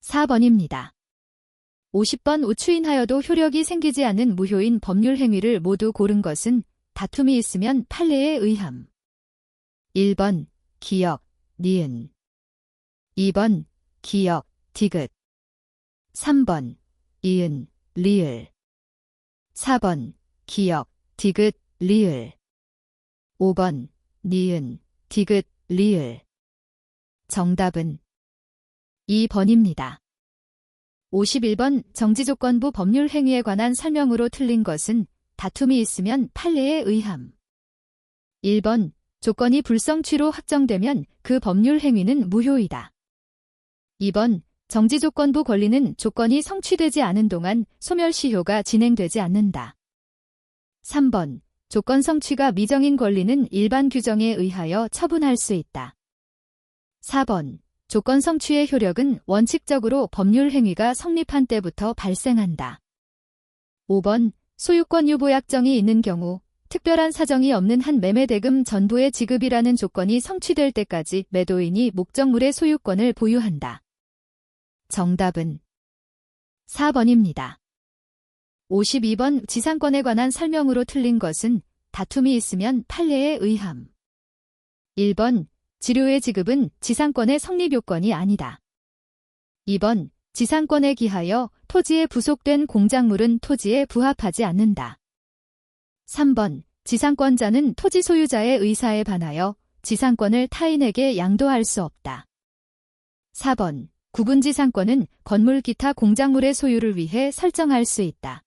4번입니다. 50번 우추인하여도 효력이 생기지 않는 무효인 법률 행위를 모두 고른 것은 다툼이 있으면 판례에 의함. 1번 기역, 니은. 2번 기역, 디귿. 3번 이은, 리을. 4번 기역, 디귿, 리을. 5번 니은, 디귿, 리을. 정답은 2번입니다. 51번 정지조건부 법률 행위에 관한 설명으로 틀린 것은 다툼이 있으면 판례에 의함. 1번 조건이 불성취로 확정되면 그 법률 행위는 무효이다. 2번 정지조건부 권리는 조건이 성취되지 않은 동안 소멸시효가 진행되지 않는다. 3번 조건 성취가 미정인 권리는 일반 규정에 의하여 처분할 수 있다. 4번 조건 성취의 효력은 원칙적으로 법률 행위가 성립한 때부터 발생한다. 5번 소유권 유보 약정이 있는 경우 특별한 사정이 없는 한 매매대금 전부의 지급이라는 조건이 성취될 때까지 매도인이 목적물의 소유권을 보유한다. 정답은 4번입니다. 52번 지상권에 관한 설명으로 틀린 것은 다툼이 있으면 판례에 의함. 1번 지료의 지급은 지상권의 성립 요건이 아니다. 2번 지상권에 기하여 토지에 부속된 공작물은 토지에 부합하지 않는다. 3번 지상권자는 토지 소유자의 의사에 반하여 지상권을 타인에게 양도할 수 없다. 4번 구분지상권은 건물 기타 공작물의 소유를 위해 설정할 수 있다.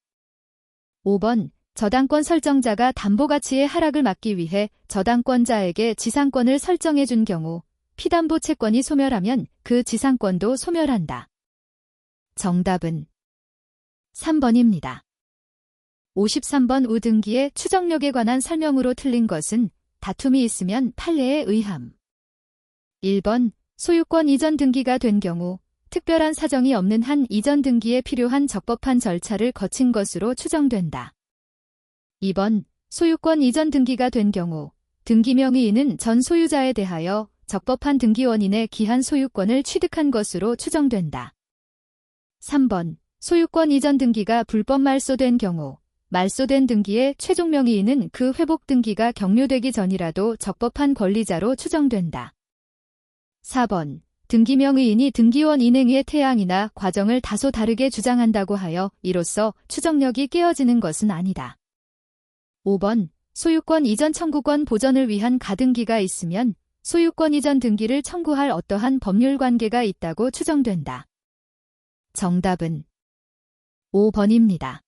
5번 저당권 설정자가 담보가치의 하락을 막기 위해 저당권자에게 지상권을 설정해준 경우 피담보 채권이 소멸하면 그 지상권도 소멸한다. 정답은 3번입니다. 53번 우등기의 추정력에 관한 설명으로 틀린 것은 다툼이 있으면 판례에 의함. 1번 소유권 이전 등기가 된 경우 특별한 사정이 없는 한 이전 등기에 필요한 적법한 절차를 거친 것으로 추정된다. 2번 소유권 이전 등기가 된 경우 등기 명의인은 전 소유자에 대하여 적법한 등기원인의 기한 소유권을 취득한 것으로 추정된다. 3번. 소유권 이전 등기가 불법 말소된 경우 말소된 등기의 최종 명의인은 그 회복 등기가 경료되기 전이라도 적법한 권리자로 추정된다. 4번. 등기 명의인이 등기원 인행위의 태양이나 과정을 다소 다르게 주장한다고 하여 이로써 추정력이 깨어지는 것은 아니다. 5번. 소유권 이전 청구권 보전을 위한 가등기가 있으면 소유권 이전 등기를 청구할 어떠한 법률 관계가 있다고 추정된다. 정답은 5번입니다.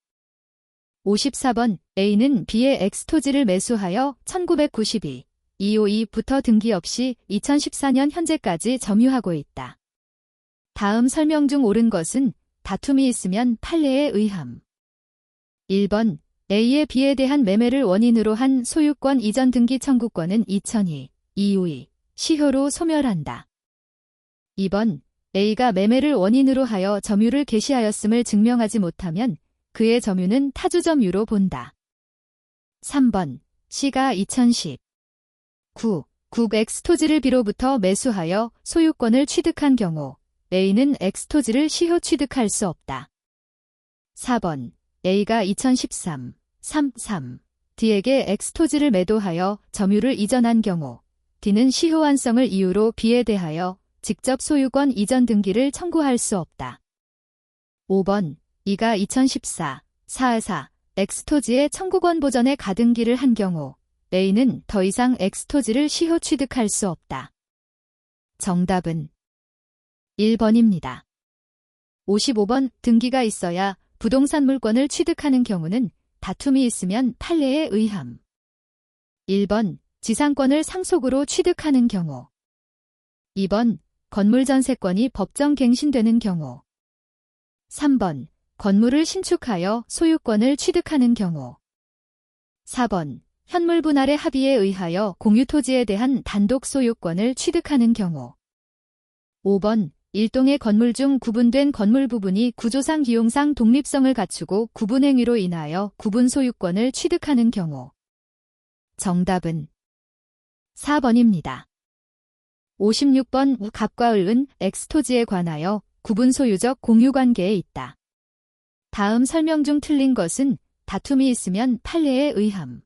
54번. A는 B의 X토지를 매수하여 1992, 252부터 등기 없이 2014년 현재까지 점유하고 있다. 다음 설명 중 옳은 것은 다툼이 있으면 판례에 의함. 1번. A의 B에 대한 매매를 원인으로 한 소유권 이전 등기 청구권은 2002, 252 시효로 소멸한다. 2번. A가 매매를 원인으로 하여 점유를 개시하였음을 증명하지 못하면 그의 점유는 타주 점유로 본다. 3번. C가 2010, 9국 X토지를 B로부터 매수하여 소유권을 취득한 경우 A는 X토지를 시효 취득할 수 없다. 4번. A가 2013, 33 D에게 X토지를 매도하여 점유를 이전한 경우 D는 시효 완성을 이유로 B에 대하여 직접 소유권 이전 등기를 청구할 수 없다. 5번. E가 2014, 44 X토지의 청구권 보전에 가등기를 한 경우 A는 더 이상 X토지를 시효 취득할 수 없다. 정답은 1번입니다. 55번. 등기가 있어야 부동산 물권을 취득하는 경우는 다툼이 있으면 판례에 의함. 1번. 지상권을 상속으로 취득하는 경우. 2번. 건물 전세권이 법정 갱신되는 경우. 3번. 건물을 신축하여 소유권을 취득하는 경우. 4번. 현물 분할의 합의에 의하여 공유토지에 대한 단독 소유권을 취득하는 경우. 5번. 일동의 건물 중 구분된 건물 부분이 구조상 기용상 독립성을 갖추고 구분행위로 인하여 구분 소유권을 취득하는 경우. 정답은 4번입니다. 56번. 갑과 을은 X토지에 관하여 구분 소유적 공유관계에 있다. 다음 설명 중 틀린 것은 다툼이 있으면 판례에 의함.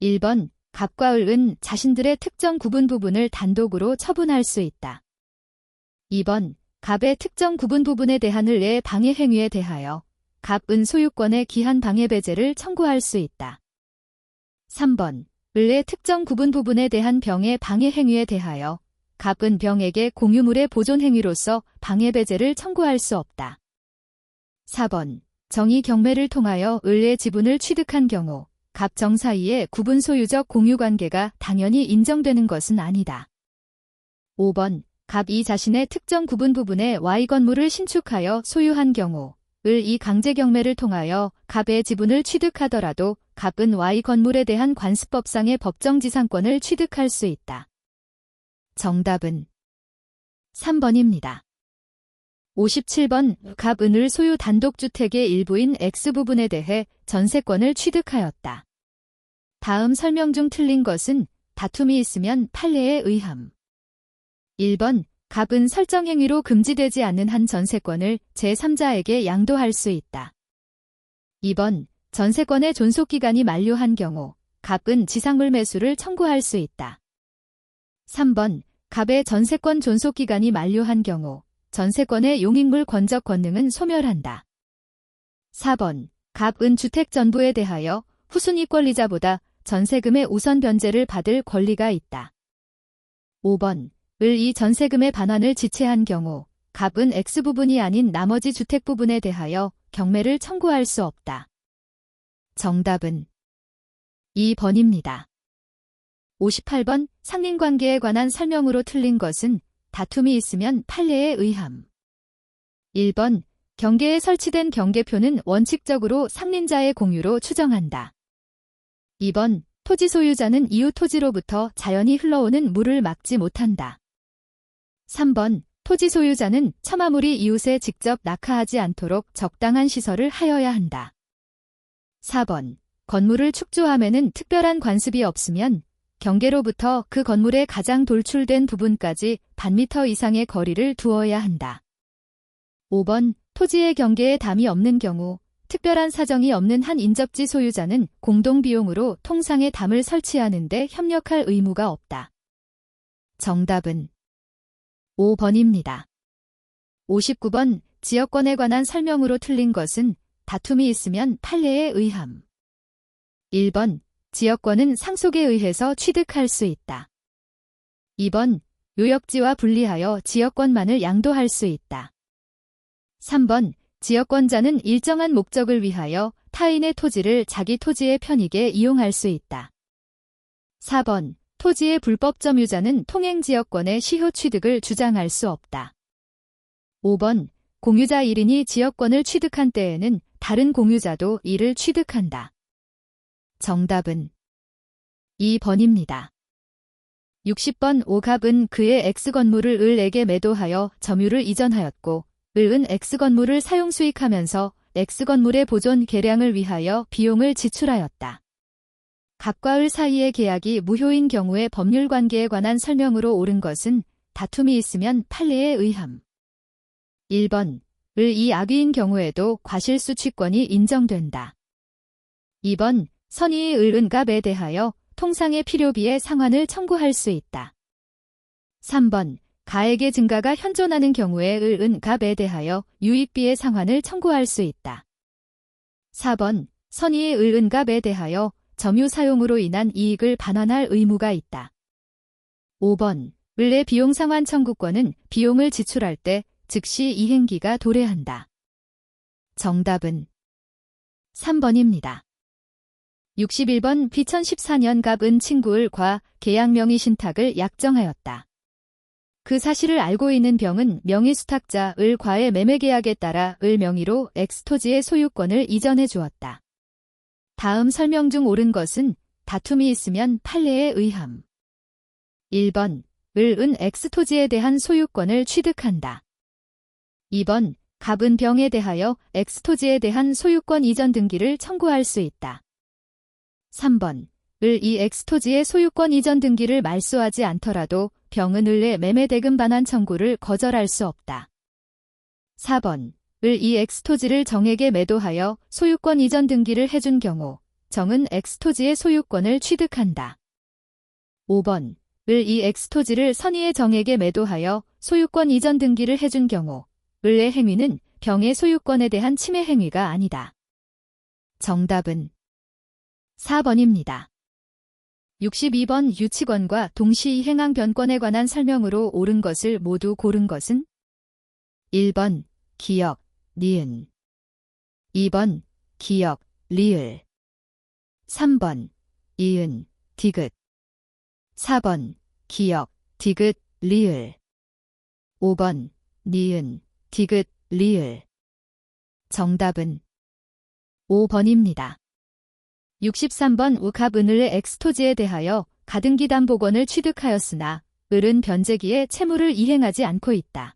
1번. 갑과 을은 자신들의 특정 구분 부분을 단독으로 처분할 수 있다. 2번. 갑의 특정 구분 부분에 대한 을의 방해 행위에 대하여 갑은 소유권의 기한 방해 배제를 청구할 수 있다. 3번. 을의 특정 구분 부분에 대한 병의 방해 행위에 대하여 갑은 병에게 공유물의 보존 행위로서 방해 배제를 청구할 수 없다. 4번. 정의 경매를 통하여 을의 지분을 취득한 경우 갑 정 사이의 구분 소유적 공유 관계가 당연히 인정되는 것은 아니다. 5번. 갑이 자신의 특정 구분 부분에 Y 건물을 신축하여 소유한 경우 을이 강제 경매를 통하여 갑의 지분을 취득하더라도 갑은 Y 건물에 대한 관습법상의 법정 지상권을 취득할 수 있다. 정답은 3번입니다. 57번. 갑은 을 소유 단독주택의 일부인 X 부분에 대해 전세권을 취득하였다. 다음 설명 중 틀린 것은 다툼이 있으면 판례에 의함. 1번. 갑은 설정 행위로 금지되지 않는 한 전세권을 제3자에게 양도할 수 있다. 2번. 전세권의 존속기간이 만료한 경우 갑은 지상물 매수를 청구할 수 있다. 3번. 갑의 전세권 존속기간이 만료한 경우 전세권의 용익물 권적 권능은 소멸한다. 4번. 갑은 주택 전부에 대하여 후순위 권리자보다 전세금의 우선 변제를 받을 권리가 있다. 5번. 을이 전세금의 반환을 지체한 경우 갑은 X 부분이 아닌 나머지 주택 부분에 대하여 경매를 청구할 수 없다. 정답은 2번입니다. 58번. 상린관계에 관한 설명으로 틀린 것은 다툼이 있으면 판례에 의함. 1번. 경계에 설치된 경계표는 원칙적으로 상린자의 공유로 추정한다. 2번. 토지 소유자는 이웃 토지로부터 자연히 흘러오는 물을 막지 못한다. 3번. 토지 소유자는 첨화물이 이웃에 직접 낙하하지 않도록 적당한 시설을 하여야 한다. 4번. 건물을 축조함에는 특별한 관습이 없으면 경계로부터 그 건물의 가장 돌출된 부분까지 반미터 이상의 거리를 두어야 한다. 5번. 토지의 경계에 담이 없는 경우 특별한 사정이 없는 한 인접지 소유자는 공동비용으로 통상에 담을 설치하는 데 협력할 의무가 없다. 정답은 5번입니다. 59번 지역권에 관한 설명으로 틀린 것은 다툼이 있으면 판례에 의함. 1번 지역권은 상속에 의해서 취득할 수 있다. 2번 요역지와 분리하여 지역권만을 양도할 수 있다. 3번 지역권자는 일정한 목적을 위하여 타인의 토지를 자기 토지의 편익에 이용할 수 있다. 4번 토지의 불법 점유자는 통행지역권의 시효 취득을 주장할 수 없다. 5번 공유자 1인이 지역권을 취득한 때에는 다른 공유자도 이를 취득한다. 정답은 2번입니다. 60번 오갑은 그의 X건물을 을에게 매도하여 점유를 이전하였고 을은 X건물을 사용 수익하면서 X건물의 보존 개량을 위하여 비용을 지출하였다. 갑과 을 사이의 계약이 무효인 경우의 법률 관계에 관한 설명으로 옳은 것은 다툼이 있으면 판례에 의함. 1번 을이 악의인 경우에도 과실수취권이 인정된다. 2번 선의의 을은 갑에 대하여 통상의 필요비의 상환을 청구할 수 있다. 3번 가액의 증가가 현존하는 경우에 을은 갑에 대하여 유익비의 상환을 청구할 수 있다. 4번 선의의 을은 갑에 대하여 점유 사용으로 인한 이익을 반환할 의무가 있다. 5번 을의 비용 상환 청구권은 비용을 지출할 때 즉시 이행기가 도래한다. 정답은 3번입니다. 61번 B1014년 갑은 친구 을과 계약 명의 신탁을 약정하였다. 그 사실을 알고 있는 병은 명의 수탁자 을과의 매매 계약에 따라 을 명의로 X토지의 소유권을 이전해 주었다. 다음 설명 중 옳은 것은 다툼이 있으면 판례에 의함. 1번 을은 X토지에 대한 소유권을 취득한다. 2번 갑은 병에 대하여 X토지에 대한 소유권 이전 등기를 청구할 수 있다. 3번 을이 X토지의 소유권 이전 등기를 말소하지 않더라도 병은 을의 매매대금 반환 청구를 거절할 수 없다. 4번 을이 X토지를 정에게 매도하여 소유권 이전 등기를 해준 경우 정은 X토지의 소유권을 취득한다. 5번 을이 X토지를 선의의 정에게 매도하여 소유권 이전 등기를 해준 경우 을의 행위는 병의 소유권에 대한 침해 행위가 아니다. 정답은 4번입니다. 62번 유치권과 동시이행항 변권에 관한 설명으로 옳은 것을 모두 고른 것은 1번 기역, 니은 2번 기역, 리을 3번 이은, 디귿 4번 기역, 디귿, 리을 5번 니은, 디귿, 리을 정답은 5번입니다. 63번 우갑은 을의 X토지에 대하여 가등기 담보권을 취득하였으나 을은 변제기에 채무를 이행하지 않고 있다.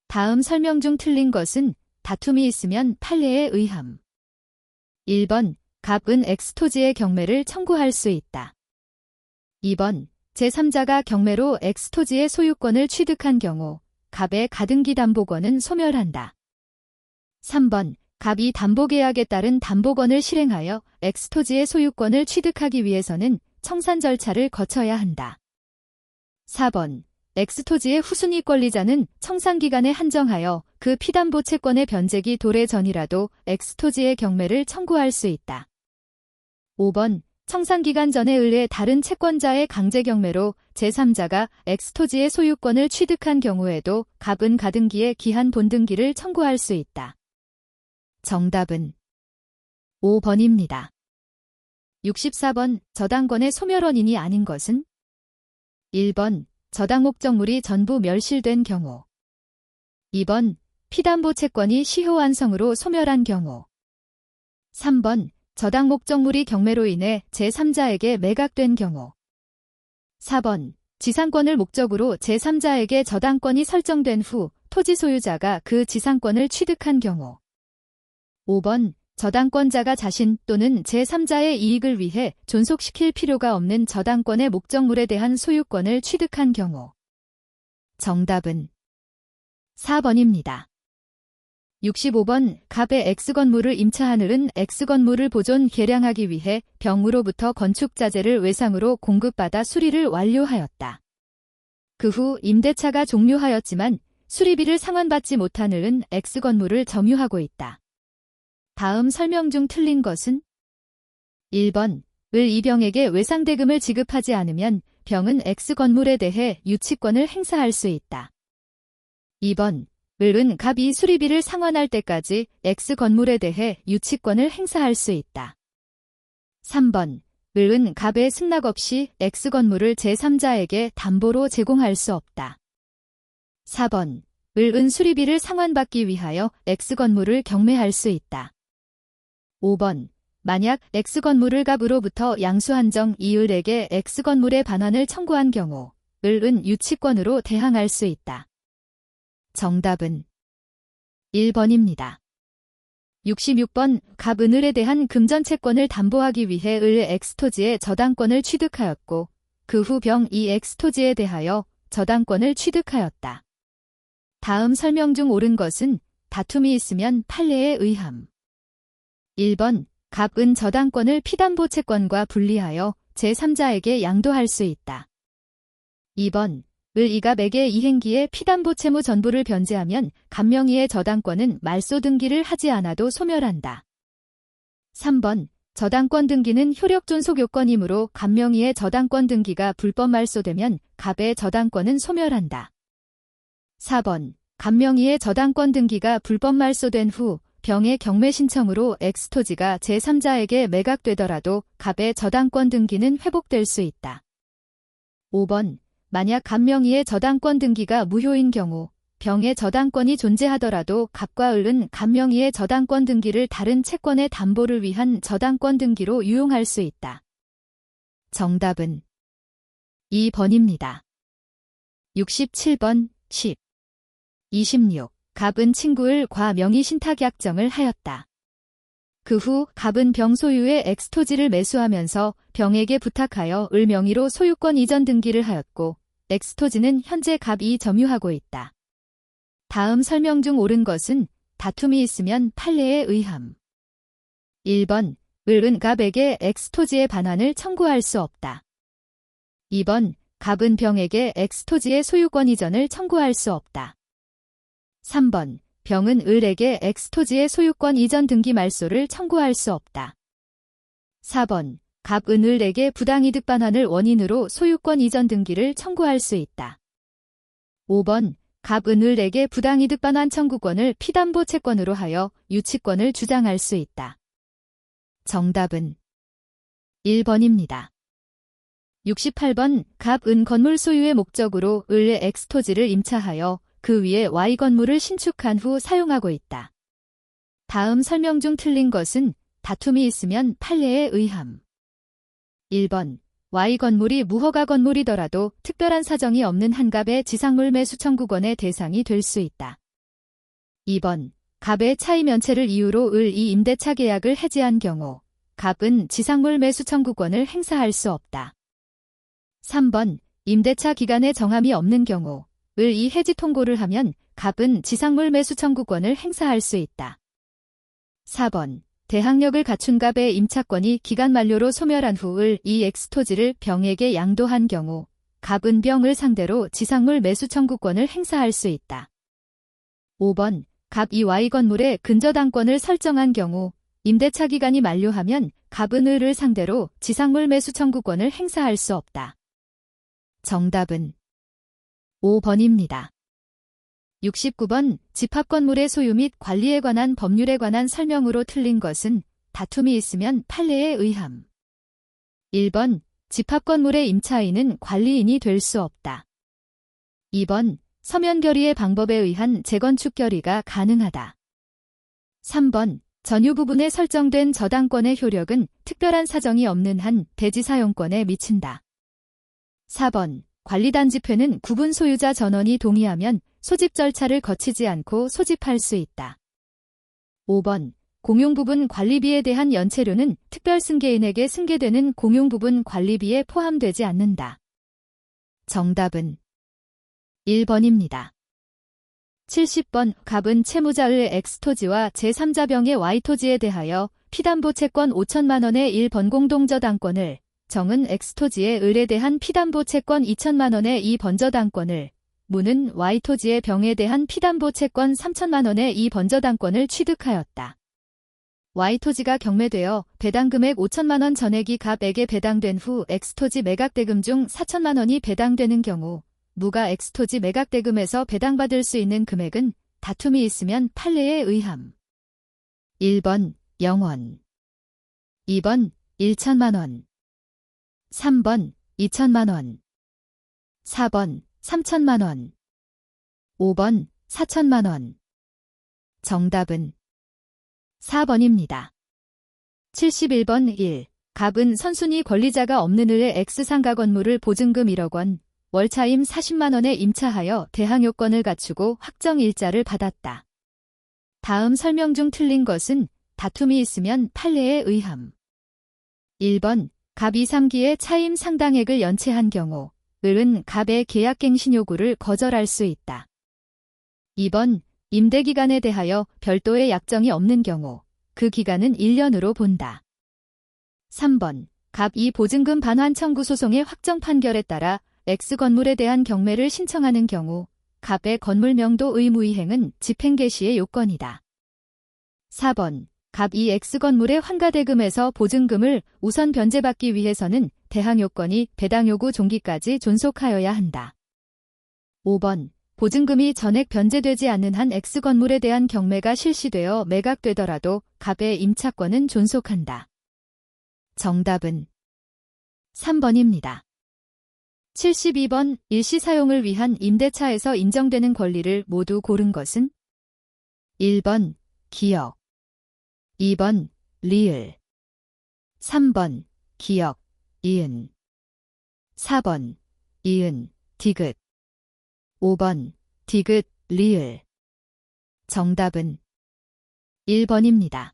다음 설명 중 틀린 것은 다툼이 있으면 판례에 의함. 1번 갑은 X토지의 경매를 청구할 수 있다. 2번 제3자가 경매로 X토지의 소유권을 취득한 경우 갑의 가등기 담보권은 소멸한다. 3번 갑이 담보계약에 따른 담보권을 실행하여 X토지의 소유권을 취득하기 위해서는 청산 절차를 거쳐야 한다. 4번 X토지의 후순위 권리자는 청산기간에 한정하여 그 피담보 채권의 변제기 도래 전이라도 X토지의 경매를 청구할 수 있다. 5번 청산기간 전에 을의 다른 채권자의 강제 경매로 제3자가 X토지의 소유권을 취득한 경우에도 갑은 가등기의 기한 본등기를 청구할 수 있다. 정답은 5번입니다. 64번 저당권의 소멸 원인이 아닌 것은 1번 저당 목적물이 전부 멸실된 경우 2번 피담보 채권이 시효 완성으로 소멸한 경우 3번 저당 목적물이 경매로 인해 제3자에게 매각된 경우 4번 지상권을 목적으로 제3자에게 저당권이 설정된 후 토지 소유자가 그 지상권을 취득한 경우 5번 저당권자가 자신 또는 제3자의 이익을 위해 존속시킬 필요가 없는 저당권의 목적물에 대한 소유권을 취득한 경우 정답은 4번입니다. 65번 갑의 X건물을 임차한 을은 X건물을 보존 개량하기 위해 병으로부터 건축자재를 외상으로 공급받아 수리를 완료하였다. 그 후 임대차가 종료하였지만 수리비를 상환받지 못한 을은 X건물을 점유하고 있다. 다음 설명 중 틀린 것은? 1번 을 이 병에게 외상대금을 지급하지 않으면 병은 X건물에 대해 유치권을 행사할 수 있다. 2번 을은 갑이 수리비를 상환할 때까지 X건물에 대해 유치권을 행사할 수 있다. 3번 을은 갑의 승낙 없이 X건물을 제3자에게 담보로 제공할 수 없다. 4번 을은 수리비를 상환받기 위하여 X건물을 경매할 수 있다. 5번 만약 X건물을 갑으로부터 양수한정 이 을에게 X건물의 반환을 청구한 경우 을은 유치권으로 대항할 수 있다. 정답은 1번입니다. 66번 갑은 을에 대한 금전채권을 담보하기 위해 을의 X토지의 저당권을 취득하였고 그 후 병 이 X토지에 대하여 저당권을 취득하였다. 다음 설명 중 옳은 것은 다툼이 있으면 판례에 의함. 1번 갑은 저당권을 피담보채권과 분리하여 제3자에게 양도할 수 있다. 2번 을 이 갑에게 이행기에 피담보채무 전부를 변제하면 갑명의의 저당권은 말소 등기를 하지 않아도 소멸한다. 3번 저당권 등기는 효력 존속 요건이므로 갑명의의 저당권 등기가 불법 말소되면 갑의 저당권은 소멸한다. 4번 갑명의의 저당권 등기가 불법 말소된 후 병의 경매 신청으로 X토지가 제3자에게 매각되더라도 갑의 저당권 등기는 회복될 수 있다. 5번 만약 갑명의의 저당권 등기가 무효인 경우 병의 저당권이 존재하더라도 갑과 을은 갑명의의 저당권 등기를 다른 채권의 담보를 위한 저당권 등기로 유용할 수 있다. 정답은 2번입니다. 67번 10. 26. 갑은 친구를 과 명의 신탁 약정을 하였다. 그 후 갑은 병 소유의 X토지를 매수하면서 병에게 부탁하여 을 명의로 소유권 이전 등기를 하였고 X토지는 현재 갑이 점유하고 있다. 다음 설명 중 옳은 것은 다툼이 있으면 판례에 의함. 1번 을은 갑에게 X토지의 반환을 청구할 수 없다. 2번 갑은 병에게 X토지의 소유권 이전을 청구할 수 없다. 3번 병은 을에게 X토지의 소유권 이전 등기 말소를 청구할 수 없다. 4번 갑은 을에게 부당이득 반환을 원인으로 소유권 이전 등기를 청구할 수 있다. 5번 갑은 을에게 부당이득 반환 청구권을 피담보 채권으로 하여 유치권을 주장할 수 있다. 정답은 1번입니다. 68번 갑은 건물 소유의 목적으로 을의 X토지를 임차하여 그 위에 Y건물을 신축한 후 사용하고 있다. 다음 설명 중 틀린 것은 다툼이 있으면 판례에 의함. 1번 Y건물이 무허가 건물이더라도 특별한 사정이 없는 한 갑의 지상물 매수 청구권의 대상이 될 수 있다. 2번 갑의 차이 면체를 이유로 을 이 임대차 계약을 해지한 경우 갑은 지상물 매수 청구권을 행사할 수 없다. 3번 임대차 기간에 정함이 없는 경우 을 이 해지 통고를 하면 갑은 지상물 매수 청구권을 행사할 수 있다. 4번 대항력을 갖춘 갑의 임차권이 기간 만료로 소멸한 후 을 이 X토지를 병에게 양도한 경우 갑은 병을 상대로 지상물 매수 청구권을 행사할 수 있다. 5번 갑 이 Y건물의 근저당권을 설정한 경우 임대차 기간이 만료하면 갑은 을을 상대로 지상물 매수 청구권을 행사할 수 없다. 정답은 5번입니다. 69번 집합건물의 소유 및 관리에 관한 법률에 관한 설명으로 틀린 것은 다툼이 있으면 판례에 의함. 1번 집합건물의 임차인은 관리인이 될 수 없다. 2번 서면 결의의 방법에 의한 재건축 결의가 가능하다. 3번 전유 부분에 설정된 저당권의 효력은 특별한 사정이 없는 한 대지 사용권에 미친다. 4번 관리단지표는 구분 소유자 전원이 동의하면 소집 절차를 거치지 않고 소집할 수 있다. 5번 공용부분 관리비에 대한 연체료는 특별승계인에게 승계되는 공용부분 관리비에 포함되지 않는다. 정답은 1번입니다. 70번 갑은 채무자의 X토지와 제3자병의 Y토지에 대하여 피담보 채권 5천만 원의 1번 공동저당권을, 정은 X토지의 을에 대한 피담보 채권 2천만 원의 2번 저당권을, 무는 Y토지의 병에 대한 피담보 채권 3천만 원의 2번 저당권을 취득하였다. Y토지가 경매되어 배당금액 5천만 원 전액이 갑에게 배당된 후 X토지 매각대금 중 4천만 원이 배당되는 경우 무가 X토지 매각대금에서 배당받을 수 있는 금액은 다툼이 있으면 판례에 의함. 1번 0원, 2번 1천만 원, 3번 2천만 원, 4번 3천만 원, 5번 4천만 원. 정답은 4번입니다. 71번 1. 갑은 선순위 권리자가 없는 을의 X상가 건물을 보증금 1억 원, 월차임 40만 원에 임차하여 대항 요건을 갖추고 확정 일자를 받았다. 다음 설명 중 틀린 것은 다툼이 있으면 판례에 의함. 1번 갑 2, 3기의 차임 상당액을 연체한 경우 을은 갑의 계약갱신 요구를 거절할 수 있다. 2번 임대기간에 대하여 별도의 약정이 없는 경우 그 기간은 1년으로 본다. 3번 갑 2 보증금 반환 청구 소송의 확정 판결에 따라 X건물에 대한 경매를 신청하는 경우 갑의 건물 명도 의무이행은 집행 개시의 요건이다. 4번 갑 2 X건물의 환가대금에서 보증금을 우선 변제받기 위해서는 대항 요건이 배당 요구 종기까지 존속하여야 한다. 5번 보증금이 전액 변제되지 않는 한 X건물에 대한 경매가 실시되어 매각되더라도 갑의 임차권은 존속한다. 정답은 3번입니다. 72번 일시 사용을 위한 임대차에서 인정되는 권리를 모두 고른 것은 1번 기역, 2번 리을, 3번 기역, 이은, 4번 이은, 디귿, 5번 디귿, 리을. 정답은 1번입니다.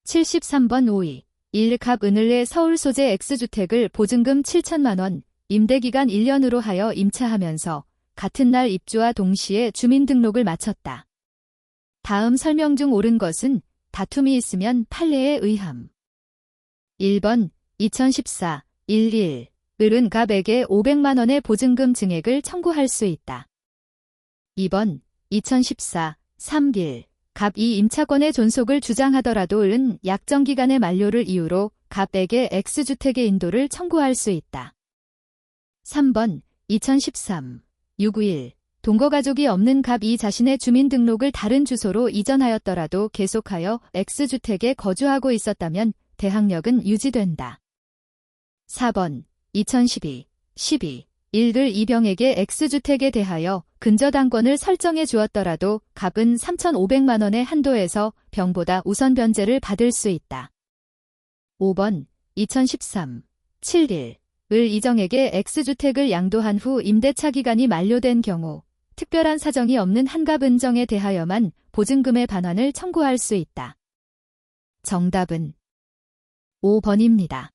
73번 5위 1. 갑 은을의 서울 소재 X주택을 보증금 7천만 원, 임대기간 1년으로 하여 임차하면서 같은 날 입주와 동시에 주민등록을 마쳤다. 다음 설명 중 옳은 것은 다툼이 있으면 판례에 의함. 1번 2014 11 을은 갑에게 500만 원의 보증금 증액을 청구할 수 있다. 2번 2014 31 갑 이 임차권의 존속을 주장하더라도 을은 약정기간의 만료를 이유로 갑에게 X주택의 인도를 청구할 수 있다. 3번 2013 691 동거가족이 없는 갑 이 자신의 주민등록을 다른 주소로 이전하였더라도 계속하여 X주택에 거주하고 있었다면 대항력은 유지된다. 4번 2012 12 1을 이병에게 X주택에 대하여 근저당권을 설정해 주었더라도 갑은 3,500만 원의 한도에서 병보다 우선 변제를 받을 수 있다. 5번 2013 7일 을 이정에게 X주택을 양도한 후 임대차 기간이 만료된 경우 특별한 사정이 없는 한갑 은정에 대하여만 보증금의 반환을 청구할 수 있다. 정답은 5번입니다.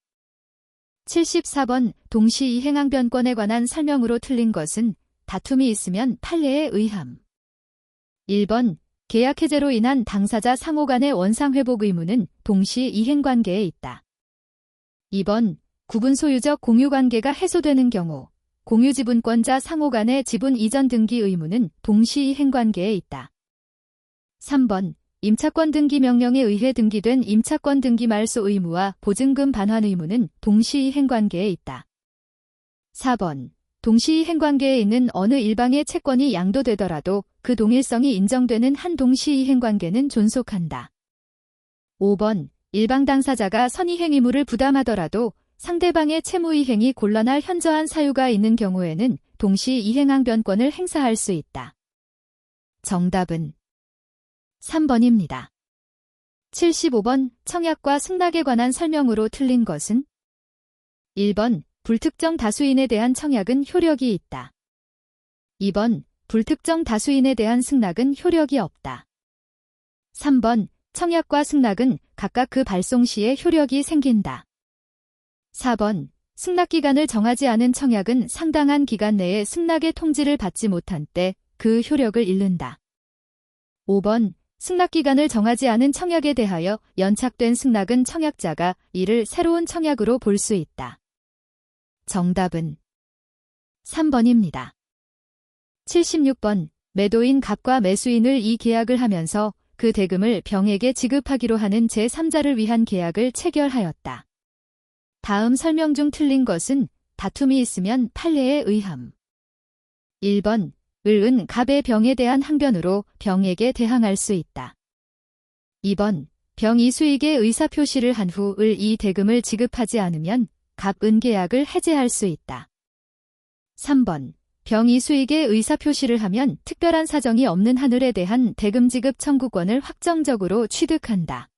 74번 동시이행항변권에 관한 설명으로 틀린 것은 다툼이 있으면 판례에 의함. 1번 계약 해제로 인한 당사자 상호 간의 원상회복 의무는 동시이행관계에 있다. 2번 구분소유적 공유관계가 해소되는 경우 공유지분권자 상호 간의 지분 이전 등기 의무는 동시이행관계에 있다. 3번 임차권 등기 명령에 의해 등기된 임차권 등기 말소 의무와 보증금 반환 의무는 동시이행관계에 있다. 4번 동시이행관계에 있는 어느 일방의 채권이 양도되더라도 그 동일성이 인정되는 한 동시이행관계는 존속한다. 5번 일방 당사자가 선이행 의무를 부담하더라도 상대방의 채무이행이 곤란할 현저한 사유가 있는 경우에는 동시이행항변권을 행사할 수 있다. 정답은 3번입니다. 75번 청약과 승낙에 관한 설명으로 틀린 것은 1번 불특정 다수인에 대한 청약은 효력이 있다. 2번 불특정 다수인에 대한 승낙은 효력이 없다. 3번 청약과 승낙은 각각 그 발송 시에 효력이 생긴다. 4번 승낙기간을 정하지 않은 청약은 상당한 기간 내에 승낙의 통지를 받지 못한 때 그 효력을 잃는다. 5번. 승낙기간을 정하지 않은 청약에 대하여 연착된 승낙은 청약자가 이를 새로운 청약으로 볼 수 있다. 정답은 3번입니다. 76번. 매도인 갑과 매수인을 이 계약을 하면서 그 대금을 병에게 지급하기로 하는 제3자를 위한 계약을 체결하였다. 다음 설명 중 틀린 것은 다툼이 있으면 판례에 의함. 1번. 을은 갑의 병에 대한 항변으로 병에게 대항할 수 있다. 2번. 병이 수익의 의사표시를 한 후 을 이 대금을 지급하지 않으면 갑은 계약을 해제할 수 있다. 3번. 병이 수익의 의사표시를 하면 특별한 사정이 없는 한 을에 대한 대금 지급 청구권을 확정적으로 취득한다.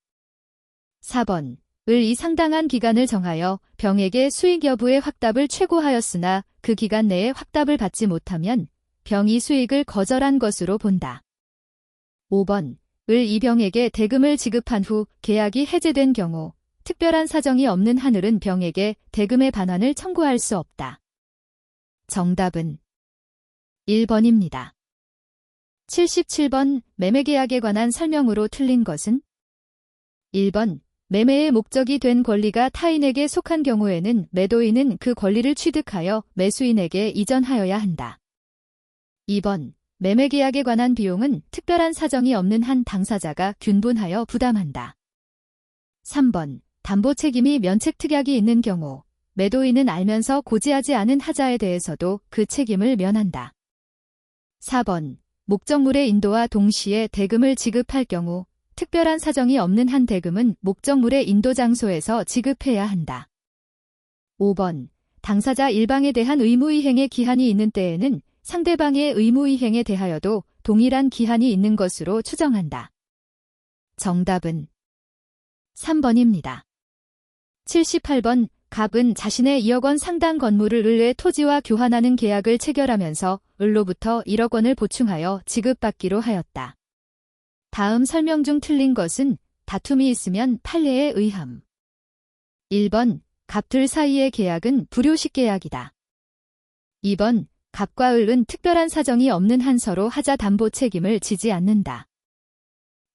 4번. 을이 상당한 기간을 정하여 병에게 수익 여부의 확답을 최고하였으나 그 기간 내에 확답을 받지 못하면 병이 수익을 거절한 것으로 본다. 5번. 을 이 병에게 대금을 지급한 후 계약이 해제된 경우 특별한 사정이 없는 한 을은 병에게 대금의 반환을 청구할 수 없다. 정답은 1번입니다. 77번. 매매계약에 관한 설명으로 틀린 것은? 1번. 매매의 목적이 된 권리가 타인에게 속한 경우에는 매도인은 그 권리를 취득하여 매수인에게 이전하여야 한다. 2번. 매매계약에 관한 비용은 특별한 사정이 없는 한 당사자가 균분하여 부담한다. 3번. 담보책임이 면책특약이 있는 경우 매도인은 알면서 고지하지 않은 하자에 대해서도 그 책임을 면한다. 4번. 목적물의 인도와 동시에 대금을 지급할 경우 특별한 사정이 없는 한 대금은 목적물의 인도 장소에서 지급해야 한다. 5번. 당사자 일방에 대한 의무이행의 기한이 있는 때에는 상대방의 의무이행에 대하여도 동일한 기한이 있는 것으로 추정한다. 정답은 3번입니다. 78번. 갑은 자신의 2억 원 상당 건물을 을의 토지와 교환하는 계약을 체결하면서 을로부터 1억 원을 보충하여 지급받기로 하였다. 다음 설명 중 틀린 것은 다툼이 있으면 판례에 의함. 1번. 갑들 사이의 계약은 불효식 계약이다. 2번. 갑과 을은 특별한 사정이 없는 한 서로 하자 담보 책임을 지지 않는다.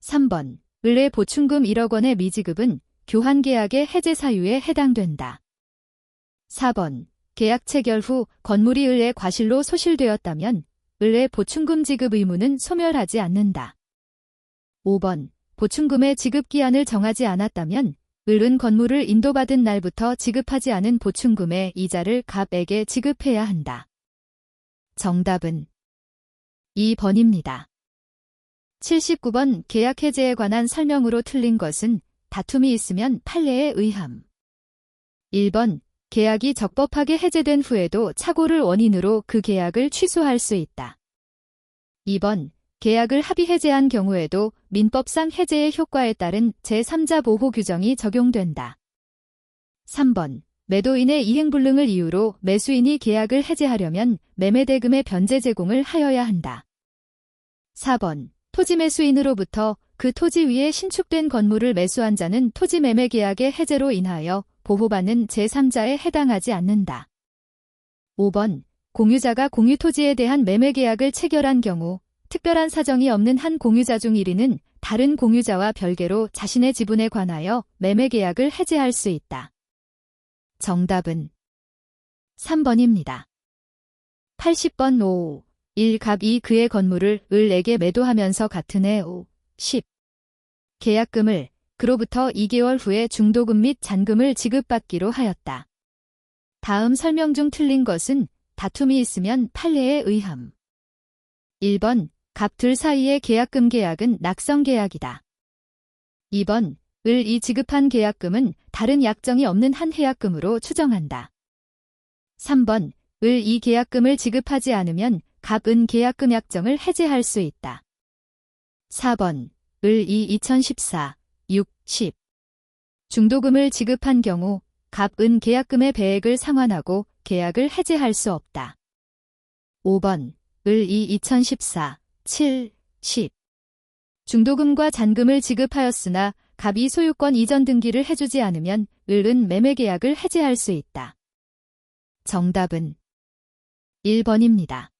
3번. 을의 보충금 1억 원의 미지급은 교환계약의 해제 사유에 해당된다. 4번. 계약 체결 후 건물이 을의 과실로 소실되었다면 을의 보충금 지급 의무는 소멸하지 않는다. 5번. 보충금의 지급기한을 정하지 않았다면 을은 건물을 인도받은 날부터 지급하지 않은 보충금의 이자를 갑에게 지급해야 한다. 정답은 2번입니다. 79번. 계약 해제에 관한 설명으로 틀린 것은 다툼이 있으면 판례에 의함. 1번. 계약이 적법하게 해제된 후에도 착오를 원인으로 그 계약을 취소할 수 있다. 2번. 계약을 합의 해제한 경우에도 민법상 해제의 효과에 따른 제3자 보호 규정이 적용된다. 3번. 매도인의 이행불능을 이유로 매수인이 계약을 해제하려면 매매대금의 변제 제공을 하여야 한다. 4번. 토지 매수인으로부터 그 토지 위에 신축된 건물을 매수한 자는 토지 매매 계약의 해제로 인하여 보호받는 제3자에 해당하지 않는다. 5번. 공유자가 공유토지에 대한 매매 계약을 체결한 경우 특별한 사정이 없는 한 공유자 중 1인은 다른 공유자와 별개로 자신의 지분에 관하여 매매 계약을 해제할 수 있다. 정답은 3번입니다. 80번. 5. 1. 갑이 그의 건물을 을에게 매도하면서 같은 해 5. 10. 계약금을 그로부터 2개월 후에 중도금 및 잔금을 지급받기로 하였다. 다음 설명 중 틀린 것은 다툼이 있으면 판례에 의함. 1번. 갑들 사이의 계약금 계약은 낙성계약이다. 2번. 을이 지급한 계약금은 다른 약정이 없는 한 해약금으로 추정한다. 3번. 을이 계약금을 지급하지 않으면 갑은 계약금 약정을 해제할 수 있다. 4번. 을이 2014, 6, 10 중도금을 지급한 경우 갑은 계약금의 배액을 상환하고 계약을 해제할 수 없다. 5번. 을이 2014, 7, 10 중도금과 잔금을 지급하였으나 갑이 소유권 이전 등기를 해주지 않으면 을은 매매계약을 해제할 수 있다. 정답은 1번입니다.